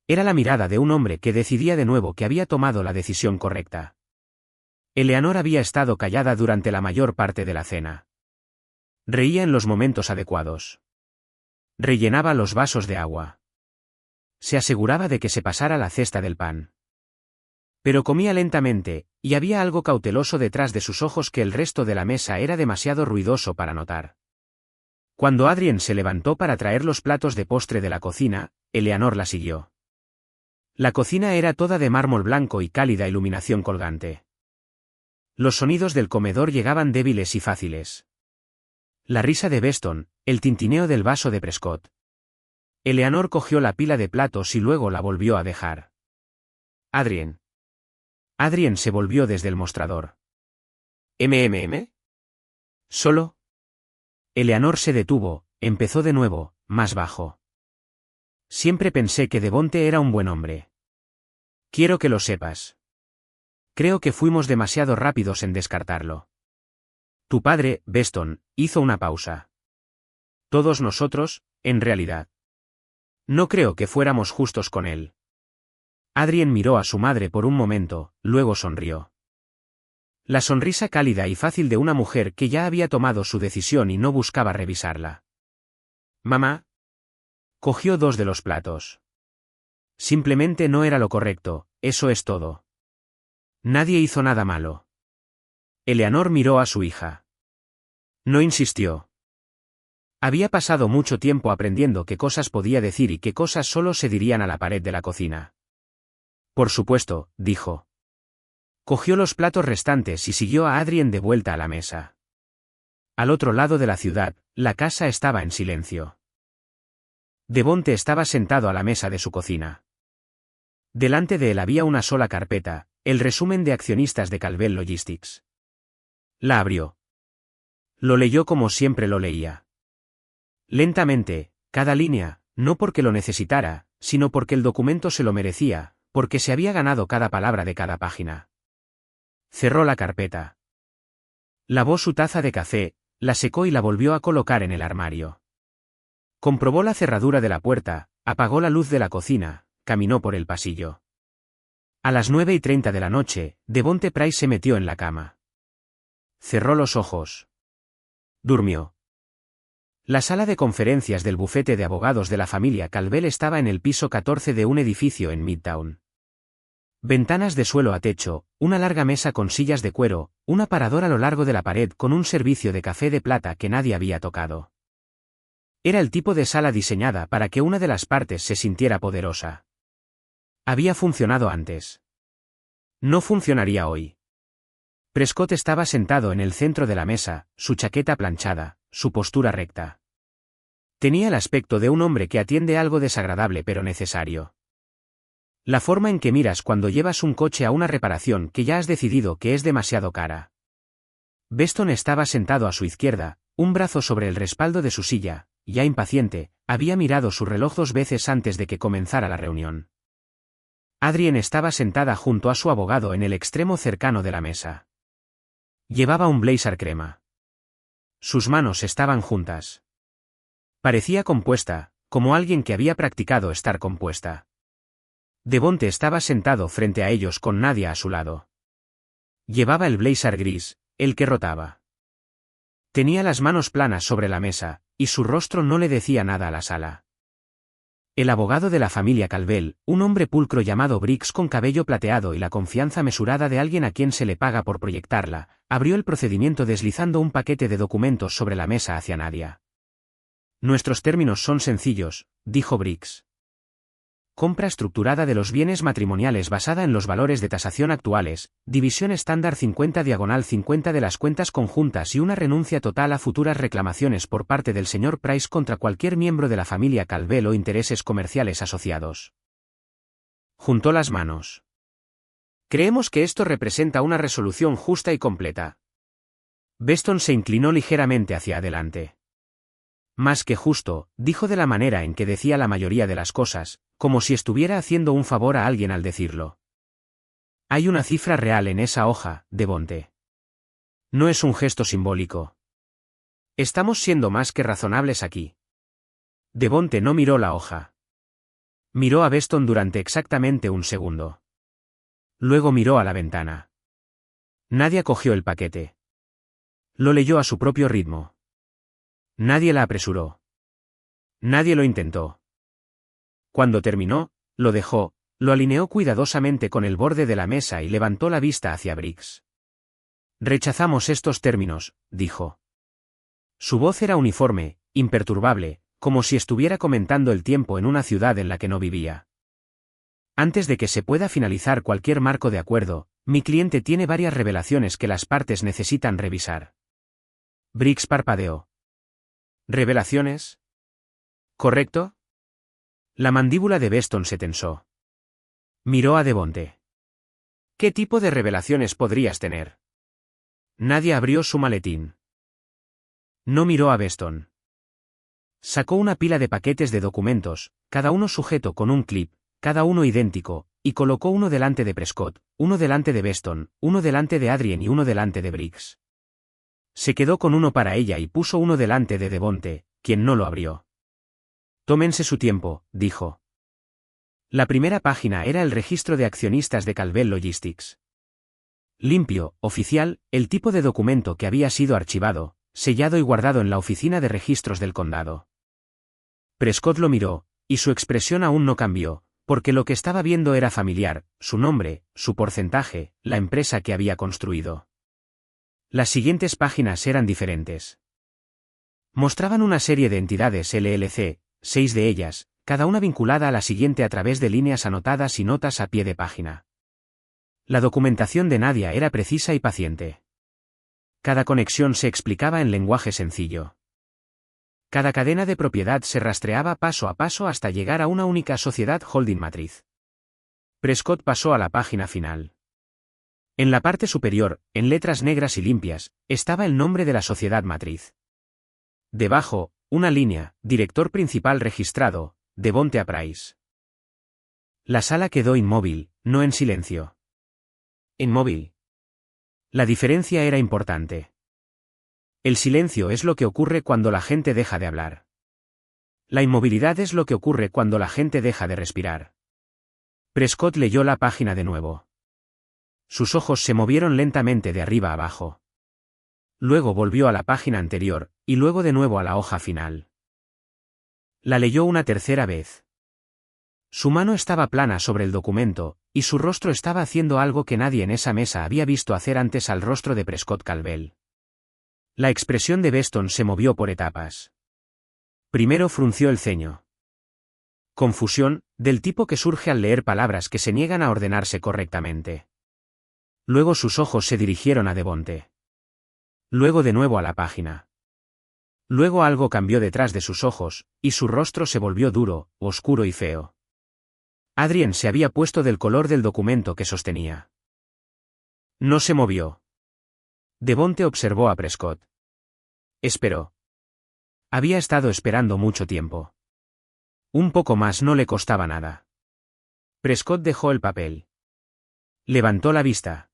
Era la mirada de un hombre que decidía de nuevo que había tomado la decisión correcta. Eleanor había estado callada durante la mayor parte de la cena. Reía en los momentos adecuados. Rellenaba los vasos de agua. Se aseguraba de que se pasara la cesta del pan. Pero comía lentamente, y había algo cauteloso detrás de sus ojos que el resto de la mesa era demasiado ruidoso para notar. Cuando Adrien se levantó para traer los platos de postre de la cocina, Eleanor la siguió. La cocina era toda de mármol blanco y cálida iluminación colgante. Los sonidos del comedor llegaban débiles y fáciles. La risa de Beston, el tintineo del vaso de Prescott. Eleanor cogió la pila de platos y luego la volvió a dejar. Adrien. Adrien se volvió desde el mostrador. ¿Solo? Eleanor se detuvo, empezó de nuevo, más bajo. Siempre pensé que Devonte era un buen hombre. Quiero que lo sepas. Creo que fuimos demasiado rápidos en descartarlo. Tu padre, Beston, hizo una pausa. Todos nosotros, en realidad. No creo que fuéramos justos con él. Adrien miró a su madre por un momento, luego sonrió. La sonrisa cálida y fácil de una mujer que ya había tomado su decisión y no buscaba revisarla. Mamá. Cogió 2 de los platos. Simplemente no era lo correcto, eso es todo. Nadie hizo nada malo. Eleanor miró a su hija. No insistió. Había pasado mucho tiempo aprendiendo qué cosas podía decir y qué cosas solo se dirían a la pared de la cocina. Por supuesto, dijo. Cogió los platos restantes y siguió a Adrien de vuelta a la mesa. Al otro lado de la ciudad, la casa estaba en silencio. Devonte estaba sentado a la mesa de su cocina. Delante de él había una sola carpeta, el resumen de accionistas de Calvel Logistics. La abrió. Lo leyó como siempre lo leía. Lentamente, cada línea, no porque lo necesitara, sino porque el documento se lo merecía, porque se había ganado cada palabra de cada página. Cerró la carpeta. Lavó su taza de café, la secó y la volvió a colocar en el armario. Comprobó la cerradura de la puerta, apagó la luz de la cocina, caminó por el pasillo. A las 9:30 de la noche, Devonte Price se metió en la cama. Cerró los ojos. Durmió. La sala de conferencias del bufete de abogados de la familia Calvel estaba en el piso 14 de un edificio en Midtown. Ventanas de suelo a techo, una larga mesa con sillas de cuero, un aparador a lo largo de la pared con un servicio de café de plata que nadie había tocado. Era el tipo de sala diseñada para que una de las partes se sintiera poderosa. Había funcionado antes. No funcionaría hoy. Prescott estaba sentado en el centro de la mesa, su chaqueta planchada, su postura recta. Tenía el aspecto de un hombre que atiende algo desagradable pero necesario. La forma en que miras cuando llevas un coche a una reparación que ya has decidido que es demasiado cara. Beston estaba sentado a su izquierda, un brazo sobre el respaldo de su silla, ya impaciente, había mirado su reloj 2 veces antes de que comenzara la reunión. Adrien estaba sentada junto a su abogado en el extremo cercano de la mesa. Llevaba un blazer crema. Sus manos estaban juntas. Parecía compuesta, como alguien que había practicado estar compuesta. Devonte estaba sentado frente a ellos con Nadia a su lado. Llevaba el blazer gris, el que rotaba. Tenía las manos planas sobre la mesa, y su rostro no le decía nada a la sala. El abogado de la familia Calvel, un hombre pulcro llamado Briggs con cabello plateado y la confianza mesurada de alguien a quien se le paga por proyectarla, abrió el procedimiento deslizando un paquete de documentos sobre la mesa hacia Nadia. Nuestros términos son sencillos, dijo Briggs. Compra estructurada de los bienes matrimoniales basada en los valores de tasación actuales, división estándar 50/50 de las cuentas conjuntas y una renuncia total a futuras reclamaciones por parte del señor Price contra cualquier miembro de la familia Calvel o intereses comerciales asociados. Juntó las manos. Creemos que esto representa una resolución justa y completa. Beston se inclinó ligeramente hacia adelante. Más que justo, dijo de la manera en que decía la mayoría de las cosas, como si estuviera haciendo un favor a alguien al decirlo. Hay una cifra real en esa hoja, Devonte. No es un gesto simbólico. Estamos siendo más que razonables aquí. Devonte no miró la hoja. Miró a Beston durante exactamente un segundo. Luego miró a la ventana. Nadia cogió el paquete. Lo leyó a su propio ritmo. Nadie la apresuró. Nadie lo intentó. Cuando terminó, lo dejó, lo alineó cuidadosamente con el borde de la mesa y levantó la vista hacia Briggs. Rechazamos estos términos, dijo. Su voz era uniforme, imperturbable, como si estuviera comentando el tiempo en una ciudad en la que no vivía. Antes de que se pueda finalizar cualquier marco de acuerdo, mi cliente tiene varias revelaciones que las partes necesitan revisar. Briggs parpadeó. ¿Revelaciones? ¿Correcto? La mandíbula de Beston se tensó. Miró a Devonte. ¿Qué tipo de revelaciones podrías tener? Nadia abrió su maletín. No miró a Beston. Sacó una pila de paquetes de documentos, cada uno sujeto con un clip, cada uno idéntico, y colocó uno delante de Prescott, uno delante de Beston, uno delante de Adrien y uno delante de Briggs. Se quedó con uno para ella y puso uno delante de Devonte, quien no lo abrió. Tómense su tiempo, dijo. La primera página era el registro de accionistas de Calvel Logistics. Limpio, oficial, el tipo de documento que había sido archivado, sellado y guardado en la oficina de registros del condado. Prescott lo miró, y su expresión aún no cambió, porque lo que estaba viendo era familiar, su nombre, su porcentaje, la empresa que había construido. Las siguientes páginas eran diferentes. Mostraban una serie de entidades LLC, 6 de ellas, cada una vinculada a la siguiente a través de líneas anotadas y notas a pie de página. La documentación de Nadia era precisa y paciente. Cada conexión se explicaba en lenguaje sencillo. Cada cadena de propiedad se rastreaba paso a paso hasta llegar a una única sociedad holding matriz. Prescott pasó a la página final. En la parte superior, en letras negras y limpias, estaba el nombre de la sociedad matriz. Debajo, una línea, director principal registrado, Devonte Price. La sala quedó inmóvil, no en silencio. Inmóvil. La diferencia era importante. El silencio es lo que ocurre cuando la gente deja de hablar. La inmovilidad es lo que ocurre cuando la gente deja de respirar. Prescott leyó la página de nuevo. Sus ojos se movieron lentamente de arriba a abajo. Luego volvió a la página anterior, y luego de nuevo a la hoja final. La leyó una tercera vez. Su mano estaba plana sobre el documento, y su rostro estaba haciendo algo que nadie en esa mesa había visto hacer antes al rostro de Prescott Calvel. La expresión de Beston se movió por etapas. Primero frunció el ceño. Confusión, del tipo que surge al leer palabras que se niegan a ordenarse correctamente. Luego sus ojos se dirigieron a Devonte. Luego de nuevo a la página. Luego algo cambió detrás de sus ojos, y su rostro se volvió duro, oscuro y feo. Adrien se había puesto del color del documento que sostenía. No se movió. Devonte observó a Prescott. Esperó. Había estado esperando mucho tiempo. Un poco más no le costaba nada. Prescott dejó el papel. Levantó la vista.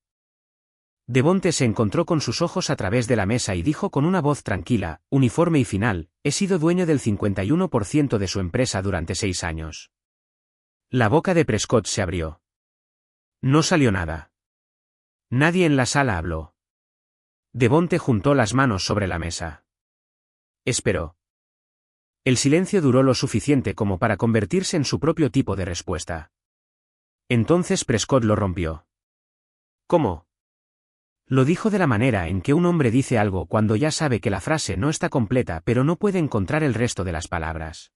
Devonte se encontró con sus ojos a través de la mesa y dijo con una voz tranquila, uniforme y final, he sido dueño del 51% de su empresa durante 6 años. La boca de Prescott se abrió. No salió nada. Nadie en la sala habló. Devonte juntó las manos sobre la mesa. Esperó. El silencio duró lo suficiente como para convertirse en su propio tipo de respuesta. Entonces Prescott lo rompió. ¿Cómo? Lo dijo de la manera en que un hombre dice algo cuando ya sabe que la frase no está completa pero no puede encontrar el resto de las palabras.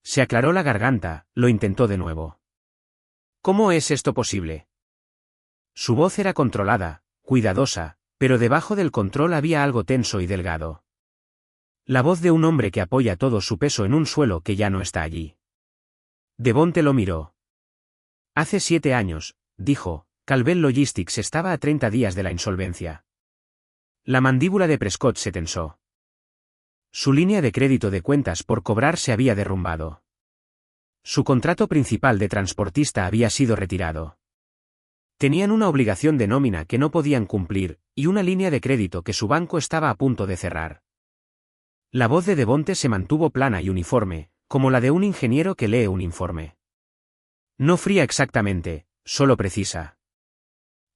Se aclaró la garganta, lo intentó de nuevo. ¿Cómo es esto posible? Su voz era controlada, cuidadosa, pero debajo del control había algo tenso y delgado. La voz de un hombre que apoya todo su peso en un suelo que ya no está allí. Devonte lo miró. Hace 7 años, dijo, Calvel Logistics estaba a 30 días de la insolvencia. La mandíbula de Prescott se tensó. Su línea de crédito de cuentas por cobrar se había derrumbado. Su contrato principal de transportista había sido retirado. Tenían una obligación de nómina que no podían cumplir, y una línea de crédito que su banco estaba a punto de cerrar. La voz de Devonte se mantuvo plana y uniforme, como la de un ingeniero que lee un informe. No fría exactamente, solo precisa.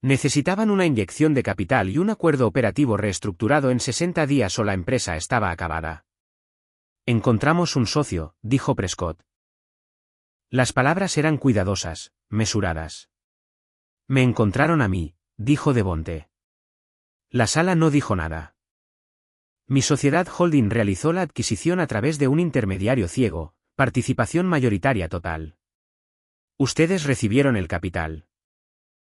Necesitaban una inyección de capital y un acuerdo operativo reestructurado en 60 días o la empresa estaba acabada. Encontramos un socio, dijo Prescott. Las palabras eran cuidadosas, mesuradas. Me encontraron a mí, dijo Devonte. La sala no dijo nada. Mi sociedad holding realizó la adquisición a través de un intermediario ciego, participación mayoritaria total. Ustedes recibieron el capital.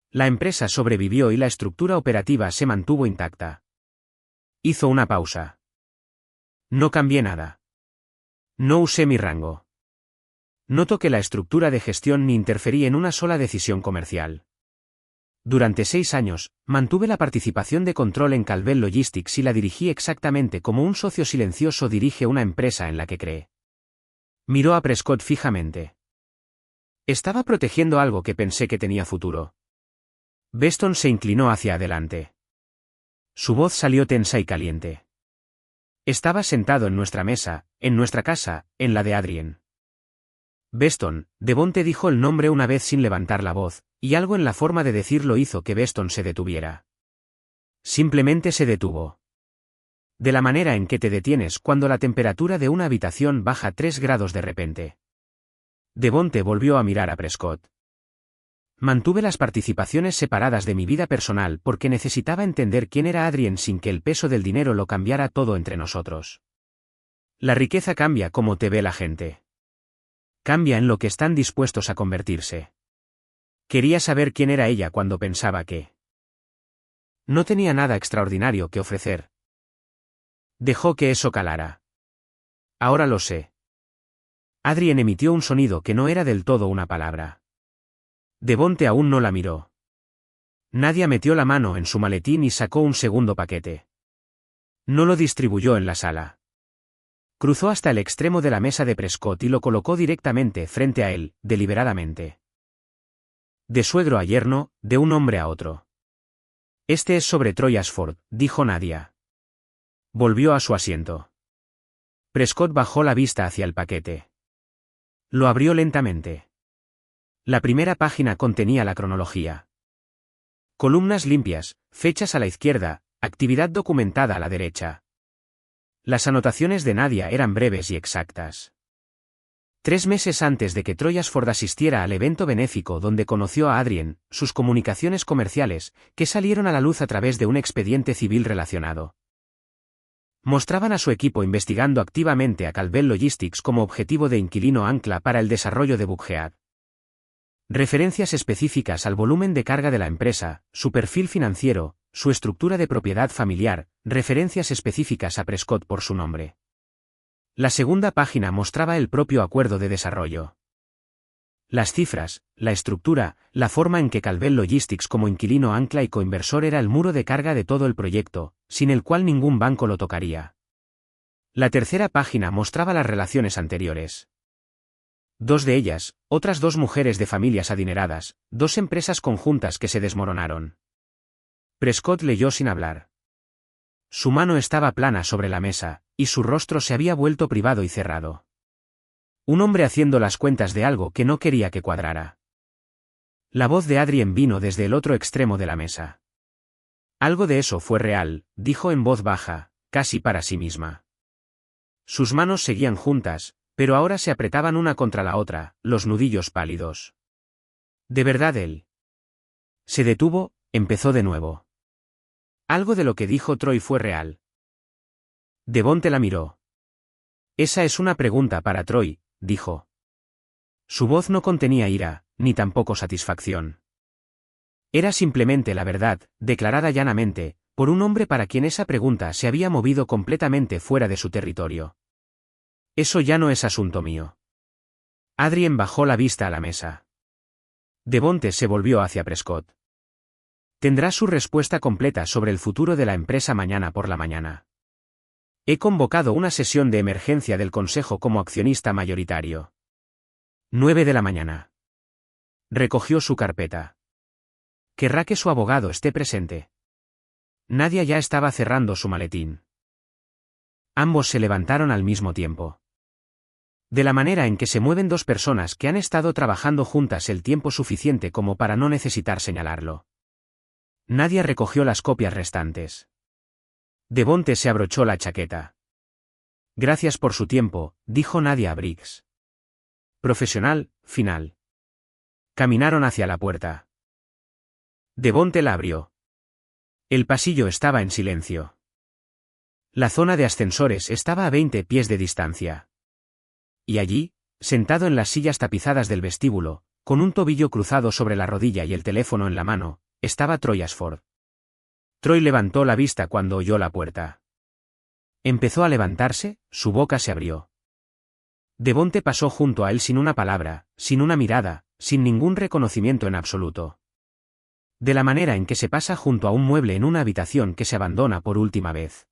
La empresa sobrevivió y la estructura operativa se mantuvo intacta. Hizo una pausa. No cambié nada. No usé mi rango. No toqué la estructura de gestión ni interferí en una sola decisión comercial. Durante 6 años, mantuve la participación de control en Calvel Logistics y la dirigí exactamente como un socio silencioso dirige una empresa en la que cree. Miró a Prescott fijamente. Estaba protegiendo algo que pensé que tenía futuro. Beston se inclinó hacia adelante. Su voz salió tensa y caliente. Estaba sentado en nuestra mesa, en nuestra casa, en la de Adrien. Beston, Devonte dijo el nombre una vez sin levantar la voz, y algo en la forma de decirlo hizo que Beston se detuviera. Simplemente se detuvo. De la manera en que te detienes cuando la temperatura de una habitación baja 3 grados de repente. Devonte volvió a mirar a Prescott. Mantuve las participaciones separadas de mi vida personal porque necesitaba entender quién era Adrien sin que el peso del dinero lo cambiara todo entre nosotros. La riqueza cambia como te ve la gente. Cambia en lo que están dispuestos a convertirse. Quería saber quién era ella cuando pensaba que no tenía nada extraordinario que ofrecer. Dejó que eso calara. Ahora lo sé. Adrien emitió un sonido que no era del todo una palabra. Devonte aún no la miró. Nadia metió la mano en su maletín y sacó un segundo paquete. No lo distribuyó en la sala. Cruzó hasta el extremo de la mesa de Prescott y lo colocó directamente frente a él, deliberadamente. De suegro a yerno, de un hombre a otro. Este es sobre Troy Ashford, dijo Nadia. Volvió a su asiento. Prescott bajó la vista hacia el paquete. Lo abrió lentamente. La primera página contenía la cronología. Columnas limpias, fechas a la izquierda, actividad documentada a la derecha. Las anotaciones de Nadia eran breves y exactas. 3 meses antes de que Troy Ashford asistiera al evento benéfico donde conoció a Adrien, sus comunicaciones comerciales, que salieron a la luz a través de un expediente civil relacionado, mostraban a su equipo investigando activamente a Calvel Logistics como objetivo de inquilino ancla para el desarrollo de Buckhead. Referencias específicas al volumen de carga de la empresa, su perfil financiero, su estructura de propiedad familiar, referencias específicas a Prescott por su nombre. La segunda página mostraba el propio acuerdo de desarrollo. Las cifras, la estructura, la forma en que Calvel Logistics como inquilino ancla y coinversor era el muro de carga de todo el proyecto, sin el cual ningún banco lo tocaría. La tercera página mostraba las relaciones anteriores. 2 de ellas, otras 2 mujeres de familias adineradas, 2 empresas conjuntas que se desmoronaron. Prescott leyó sin hablar. Su mano estaba plana sobre la mesa, y su rostro se había vuelto privado y cerrado. Un hombre haciendo las cuentas de algo que no quería que cuadrara. La voz de Adrien vino desde el otro extremo de la mesa. Algo de eso fue real, dijo en voz baja, casi para sí misma. Sus manos seguían juntas, pero ahora se apretaban una contra la otra, los nudillos pálidos. ¿De verdad él? Se detuvo, empezó de nuevo. Algo de lo que dijo Troy fue real. Devonte la miró. Esa es una pregunta para Troy, dijo. Su voz no contenía ira, ni tampoco satisfacción. Era simplemente la verdad, declarada llanamente, por un hombre para quien esa pregunta se había movido completamente fuera de su territorio. Eso ya no es asunto mío. Adrien bajó la vista a la mesa. Devonte se volvió hacia Prescott. Tendrá su respuesta completa sobre el futuro de la empresa mañana por la mañana. He convocado una sesión de emergencia del Consejo como accionista mayoritario. 9 de la mañana. Recogió su carpeta. Querrá que su abogado esté presente. Nadia ya estaba cerrando su maletín. Ambos se levantaron al mismo tiempo. De la manera en que se mueven 2 personas que han estado trabajando juntas el tiempo suficiente como para no necesitar señalarlo. Nadia recogió las copias restantes. Devonte se abrochó la chaqueta. Gracias por su tiempo, dijo Nadia a Briggs. Profesional, final. Caminaron hacia la puerta. Devonte la abrió. El pasillo estaba en silencio. La zona de ascensores estaba a 20 pies de distancia. Y allí, sentado en las sillas tapizadas del vestíbulo, con un tobillo cruzado sobre la rodilla y el teléfono en la mano, estaba Troy Ashford. Troy levantó la vista cuando oyó la puerta. Empezó a levantarse, su boca se abrió. Devonte pasó junto a él sin una palabra, sin una mirada, sin ningún reconocimiento en absoluto. De la manera en que se pasa junto a un mueble en una habitación que se abandona por última vez.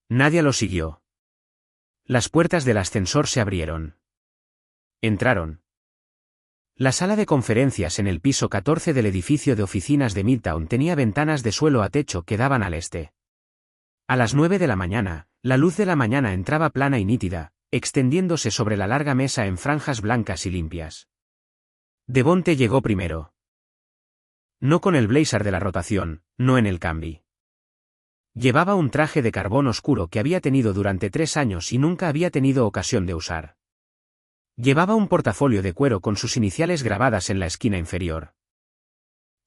Nadie lo siguió. Las puertas del ascensor se abrieron. Entraron. La sala de conferencias en el piso 14 del edificio de oficinas de Midtown tenía ventanas de suelo a techo que daban al este. A las 9 de la mañana, la luz de la mañana entraba plana y nítida, extendiéndose sobre la larga mesa en franjas blancas y limpias. Devonte llegó primero. No con el blazer de la rotación, no en el cambi. Llevaba un traje de carbón oscuro que había tenido durante 3 años y nunca había tenido ocasión de usar. Llevaba un portafolio de cuero con sus iniciales grabadas en la esquina inferior.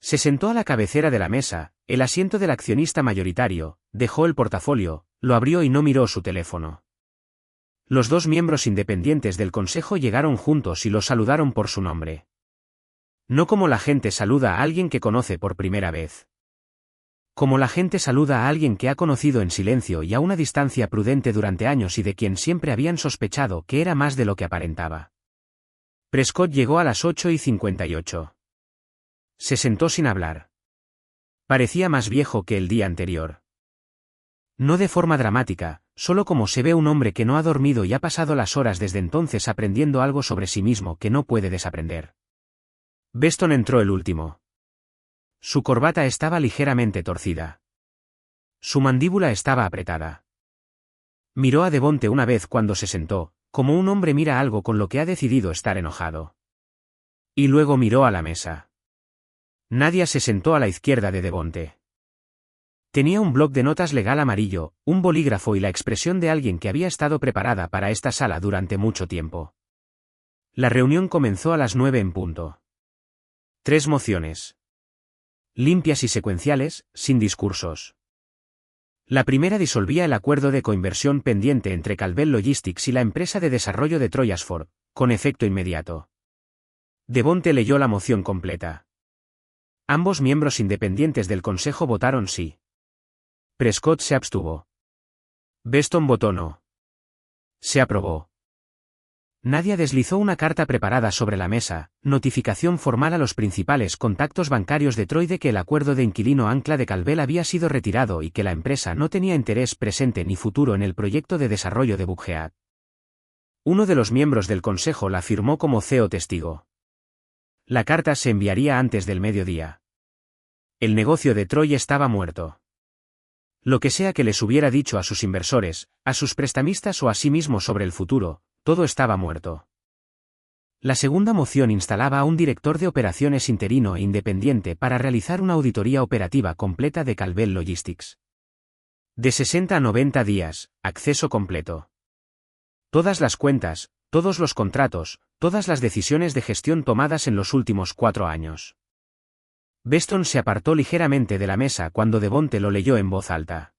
Se sentó a la cabecera de la mesa, el asiento del accionista mayoritario, dejó el portafolio, lo abrió y no miró su teléfono. Los 2 miembros independientes del consejo llegaron juntos y lo saludaron por su nombre. No como la gente saluda a alguien que conoce por primera vez. Como la gente saluda a alguien que ha conocido en silencio y a una distancia prudente durante años y de quien siempre habían sospechado que era más de lo que aparentaba. Prescott llegó a las 8:58. Se sentó sin hablar. Parecía más viejo que el día anterior. No de forma dramática, solo como se ve un hombre que no ha dormido y ha pasado las horas desde entonces aprendiendo algo sobre sí mismo que no puede desaprender. Beston entró el último. Su corbata estaba ligeramente torcida. Su mandíbula estaba apretada. Miró a Devonte una vez cuando se sentó, como un hombre mira algo con lo que ha decidido estar enojado. Y luego miró a la mesa. Nadia se sentó a la izquierda de Devonte. Tenía un bloc de notas legal amarillo, un bolígrafo y la expresión de alguien que había estado preparada para esta sala durante mucho tiempo. La reunión comenzó a las 9 en punto. 3 mociones. Limpias y secuenciales, sin discursos. La primera disolvía el acuerdo de coinversión pendiente entre Calvel Logistics y la empresa de desarrollo de Troy Ashford, con efecto inmediato. Devonte leyó la moción completa. Ambos miembros independientes del consejo votaron sí. Prescott se abstuvo. Beston votó no. Se aprobó. Nadia deslizó una carta preparada sobre la mesa, notificación formal a los principales contactos bancarios de Troy de que el acuerdo de inquilino ancla de Calvel había sido retirado y que la empresa no tenía interés presente ni futuro en el proyecto de desarrollo de Buckhead. Uno de los miembros del consejo la firmó como CEO testigo. La carta se enviaría antes del mediodía. El negocio de Troy estaba muerto. Lo que sea que les hubiera dicho a sus inversores, a sus prestamistas o a sí mismo sobre el futuro, todo estaba muerto. La segunda moción instalaba a un director de operaciones interino e independiente para realizar una auditoría operativa completa de Calvel Logistics. De 60 a 90 días, acceso completo. Todas las cuentas, todos los contratos, todas las decisiones de gestión tomadas en los últimos 4 años. Beston se apartó ligeramente de la mesa cuando Devonte lo leyó en voz alta.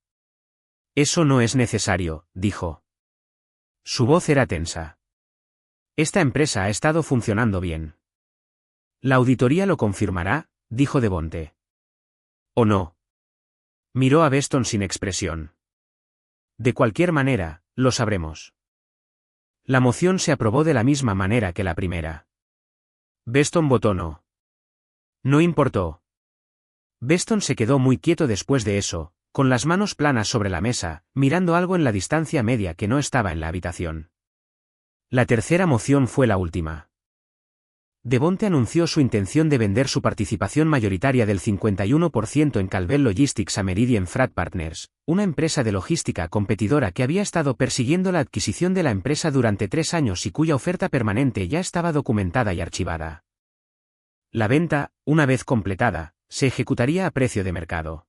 Eso no es necesario, dijo. Su voz era tensa. Esta empresa ha estado funcionando bien. La auditoría lo confirmará, dijo Devonte. ¿O no? Miró a Beston sin expresión. De cualquier manera, lo sabremos. La moción se aprobó de la misma manera que la primera. Beston votó no. No importó. Beston se quedó muy quieto después de eso, con las manos planas sobre la mesa, mirando algo en la distancia media que no estaba en la habitación. La tercera moción fue la última. Devonte anunció su intención de vender su participación mayoritaria del 51% en Calvel Logistics a Meridian Freight Partners, una empresa de logística competidora que había estado persiguiendo la adquisición de la empresa durante 3 años y cuya oferta permanente ya estaba documentada y archivada. La venta, una vez completada, se ejecutaría a precio de mercado.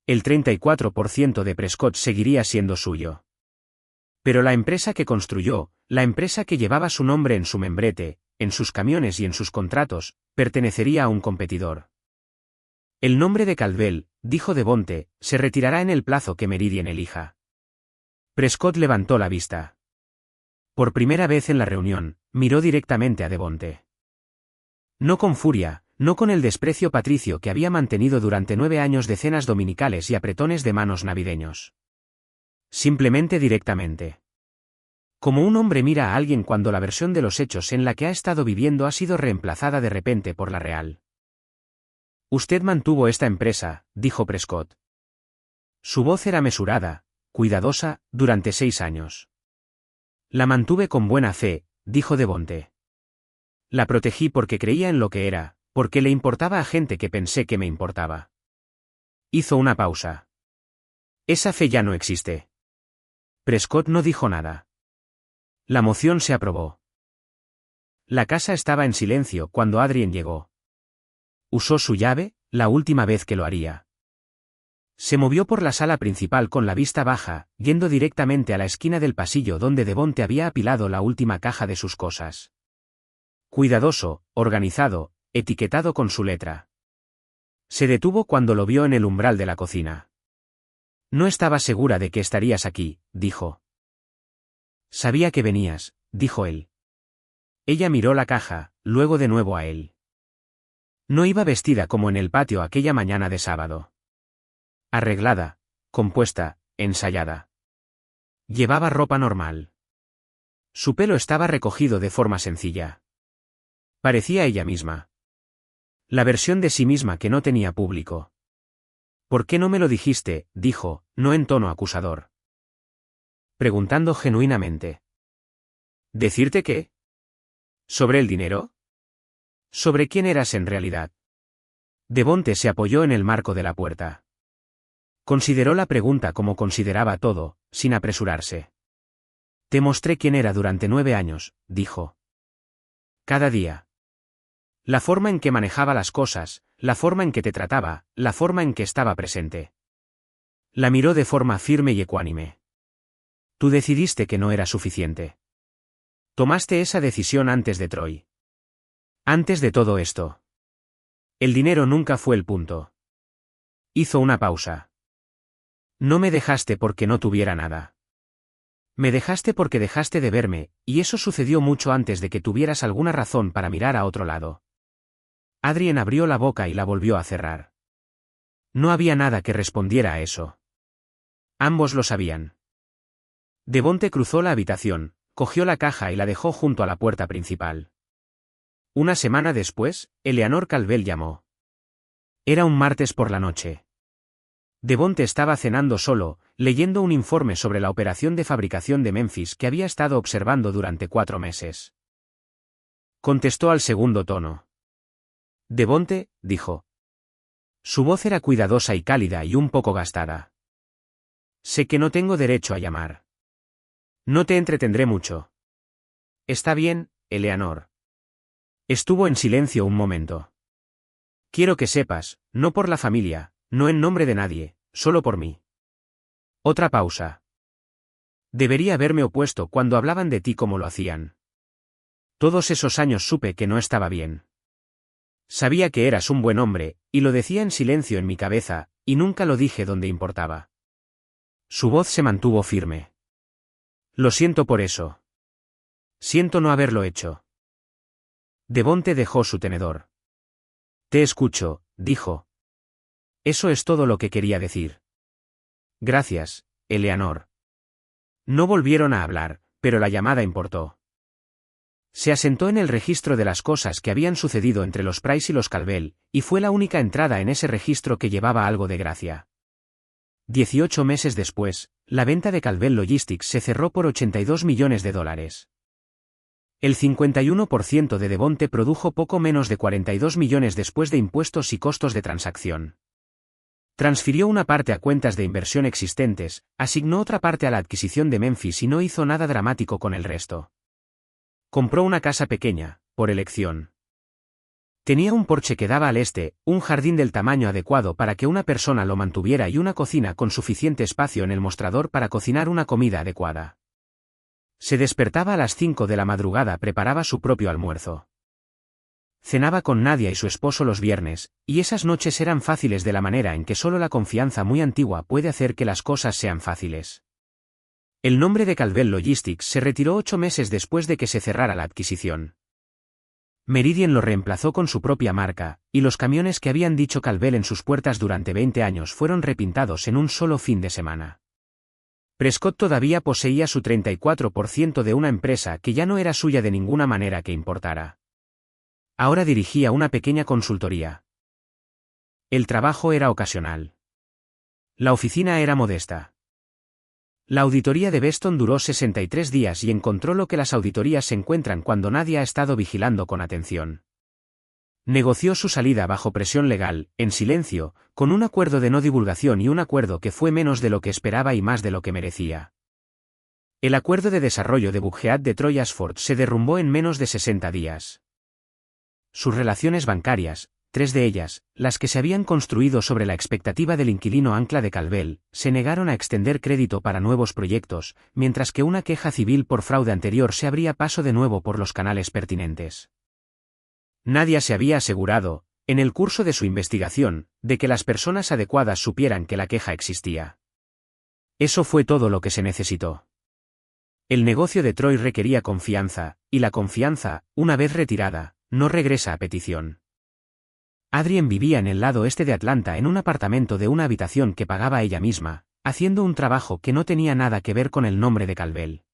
El 34% de Prescott seguiría siendo suyo. Pero la empresa que construyó, la empresa que llevaba su nombre en su membrete, en sus camiones y en sus contratos, pertenecería a un competidor. El nombre de Calvel, dijo Devonte, se retirará en el plazo que Meridian elija. Prescott levantó la vista. Por primera vez en la reunión, miró directamente a Devonte. No con furia, no con el desprecio patricio que había mantenido durante 9 años de cenas dominicales y apretones de manos navideños. Simplemente directamente. Como un hombre mira a alguien cuando la versión de los hechos en la que ha estado viviendo ha sido reemplazada de repente por la real. Usted mantuvo esta empresa, dijo Prescott. Su voz era mesurada, cuidadosa, durante 6 años. La mantuve con buena fe, dijo Devonte. La protegí porque creía en lo que era, porque le importaba a gente que pensé que me importaba. Hizo una pausa. Esa fe ya no existe. Prescott no dijo nada. La moción se aprobó. La casa estaba en silencio cuando Adrien llegó. Usó su llave, la última vez que lo haría. Se movió por la sala principal con la vista baja, yendo directamente a la esquina del pasillo donde Devonte había apilado la última caja de sus cosas. Cuidadoso, organizado, etiquetado con su letra. Se detuvo cuando lo vio en el umbral de la cocina. No estaba segura de que estarías aquí, dijo. Sabía que venías, dijo él. Ella miró la caja, luego de nuevo a él. No iba vestida como en el patio aquella mañana de sábado. Arreglada, compuesta, ensayada. Llevaba ropa normal. Su pelo estaba recogido de forma sencilla. Parecía ella misma. La versión de sí misma que no tenía público. ¿Por qué no me lo dijiste?, dijo, no en tono acusador. Preguntando genuinamente. ¿Decirte qué? ¿Sobre el dinero? ¿Sobre quién eras en realidad? Devonte se apoyó en el marco de la puerta. Consideró la pregunta como consideraba todo, sin apresurarse. Te mostré quién era durante 9 años, dijo. Cada día. La forma en que manejaba las cosas, la forma en que te trataba, la forma en que estaba presente. La miró de forma firme y ecuánime. Tú decidiste que no era suficiente. Tomaste esa decisión antes de Troy. Antes de todo esto. El dinero nunca fue el punto. Hizo una pausa. No me dejaste porque no tuviera nada. Me dejaste porque dejaste de verme, y eso sucedió mucho antes de que tuvieras alguna razón para mirar a otro lado. Adrien abrió la boca y la volvió a cerrar. No había nada que respondiera a eso. Ambos lo sabían. Devonte cruzó la habitación, cogió la caja y la dejó junto a la puerta principal. Una semana después, Eleanor Calvel llamó. Era un martes por la noche. Devonte estaba cenando solo, leyendo un informe sobre la operación de fabricación de Memphis que había estado observando durante 4 meses. Contestó al segundo tono. Devonte, dijo. Su voz era cuidadosa y cálida y un poco gastada. Sé que no tengo derecho a llamar. No te entretendré mucho. Está bien, Eleanor. Estuvo en silencio un momento. Quiero que sepas, no por la familia, no en nombre de nadie, solo por mí. Otra pausa. Debería haberme opuesto cuando hablaban de ti como lo hacían. Todos esos años supe que no estaba bien. Sabía que eras un buen hombre, y lo decía en silencio en mi cabeza, y nunca lo dije donde importaba. Su voz se mantuvo firme. Lo siento por eso. Siento no haberlo hecho. Devonte dejó su tenedor. Te escucho, dijo. Eso es todo lo que quería decir. Gracias, Eleanor. No volvieron a hablar, pero la llamada importó. Se asentó en el registro de las cosas que habían sucedido entre los Price y los Calvel, y fue la única entrada en ese registro que llevaba algo de gracia. 18 meses después, la venta de Calvel Logistics se cerró por $82 millones. El 51% de Devonte produjo poco menos de 42 millones después de impuestos y costos de transacción. Transfirió una parte a cuentas de inversión existentes, asignó otra parte a la adquisición de Memphis y no hizo nada dramático con el resto. Compró una casa pequeña, por elección. Tenía un porche que daba al este, un jardín del tamaño adecuado para que una persona lo mantuviera y una cocina con suficiente espacio en el mostrador para cocinar una comida adecuada. Se despertaba a las 5 de la madrugada, preparaba su propio almuerzo. Cenaba con Nadia y su esposo los viernes, y esas noches eran fáciles de la manera en que solo la confianza muy antigua puede hacer que las cosas sean fáciles. El nombre de Calvel Logistics se retiró 8 meses después de que se cerrara la adquisición. Meridian lo reemplazó con su propia marca, y los camiones que habían dicho Calvel en sus puertas durante 20 años fueron repintados en un solo fin de semana. Prescott todavía poseía su 34% de una empresa que ya no era suya de ninguna manera que importara. Ahora dirigía una pequeña consultoría. El trabajo era ocasional. La oficina era modesta. La auditoría de Beston duró 63 días y encontró lo que las auditorías se encuentran cuando nadie ha estado vigilando con atención. Negoció su salida bajo presión legal, en silencio, con un acuerdo de no divulgación y un acuerdo que fue menos de lo que esperaba y más de lo que merecía. El acuerdo de desarrollo de Bugeat de Troy Asford se derrumbó en menos de 60 días. Sus relaciones bancarias, 3 de ellas, las que se habían construido sobre la expectativa del inquilino ancla de Calvel, se negaron a extender crédito para nuevos proyectos, mientras que una queja civil por fraude anterior se abría paso de nuevo por los canales pertinentes. Nadie se había asegurado, en el curso de su investigación, de que las personas adecuadas supieran que la queja existía. Eso fue todo lo que se necesitó. El negocio de Troy requería confianza, y la confianza, una vez retirada, no regresa a petición. Adrien vivía en el lado este de Atlanta en un apartamento de una habitación que pagaba ella misma, haciendo un trabajo que no tenía nada que ver con el nombre de Calvel.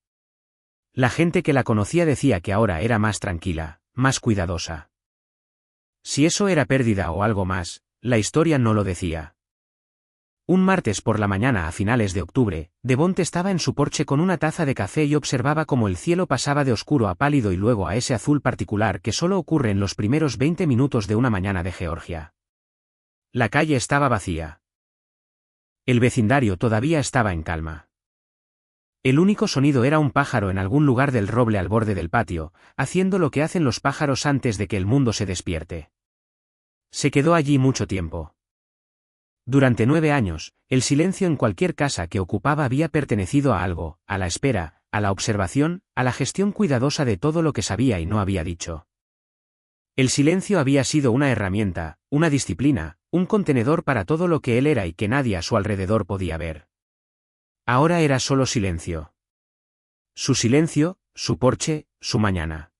La gente que la conocía decía que ahora era más tranquila, más cuidadosa. Si eso era pérdida o algo más, la historia no lo decía. Un martes por la mañana a finales de octubre, Devont estaba en su porche con una taza de café y observaba cómo el cielo pasaba de oscuro a pálido y luego a ese azul particular que solo ocurre en los primeros 20 minutos de una mañana de Georgia. La calle estaba vacía. El vecindario todavía estaba en calma. El único sonido era un pájaro en algún lugar del roble al borde del patio, haciendo lo que hacen los pájaros antes de que el mundo se despierte. Se quedó allí mucho tiempo. Durante 9 años, el silencio en cualquier casa que ocupaba había pertenecido a algo, a la espera, a la observación, a la gestión cuidadosa de todo lo que sabía y no había dicho. El silencio había sido una herramienta, una disciplina, un contenedor para todo lo que él era y que nadie a su alrededor podía ver. Ahora era solo silencio. Su silencio, su porche, su mañana.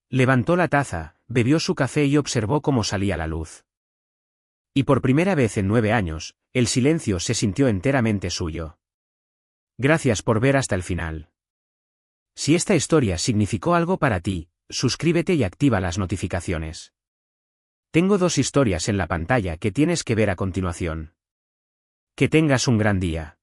Levantó la taza, bebió su café y observó cómo salía la luz. Y por primera vez en 9 años, el silencio se sintió enteramente suyo. Gracias por ver hasta el final. Si esta historia significó algo para ti, suscríbete y activa las notificaciones. Tengo 2 historias en la pantalla que tienes que ver a continuación. Que tengas un gran día.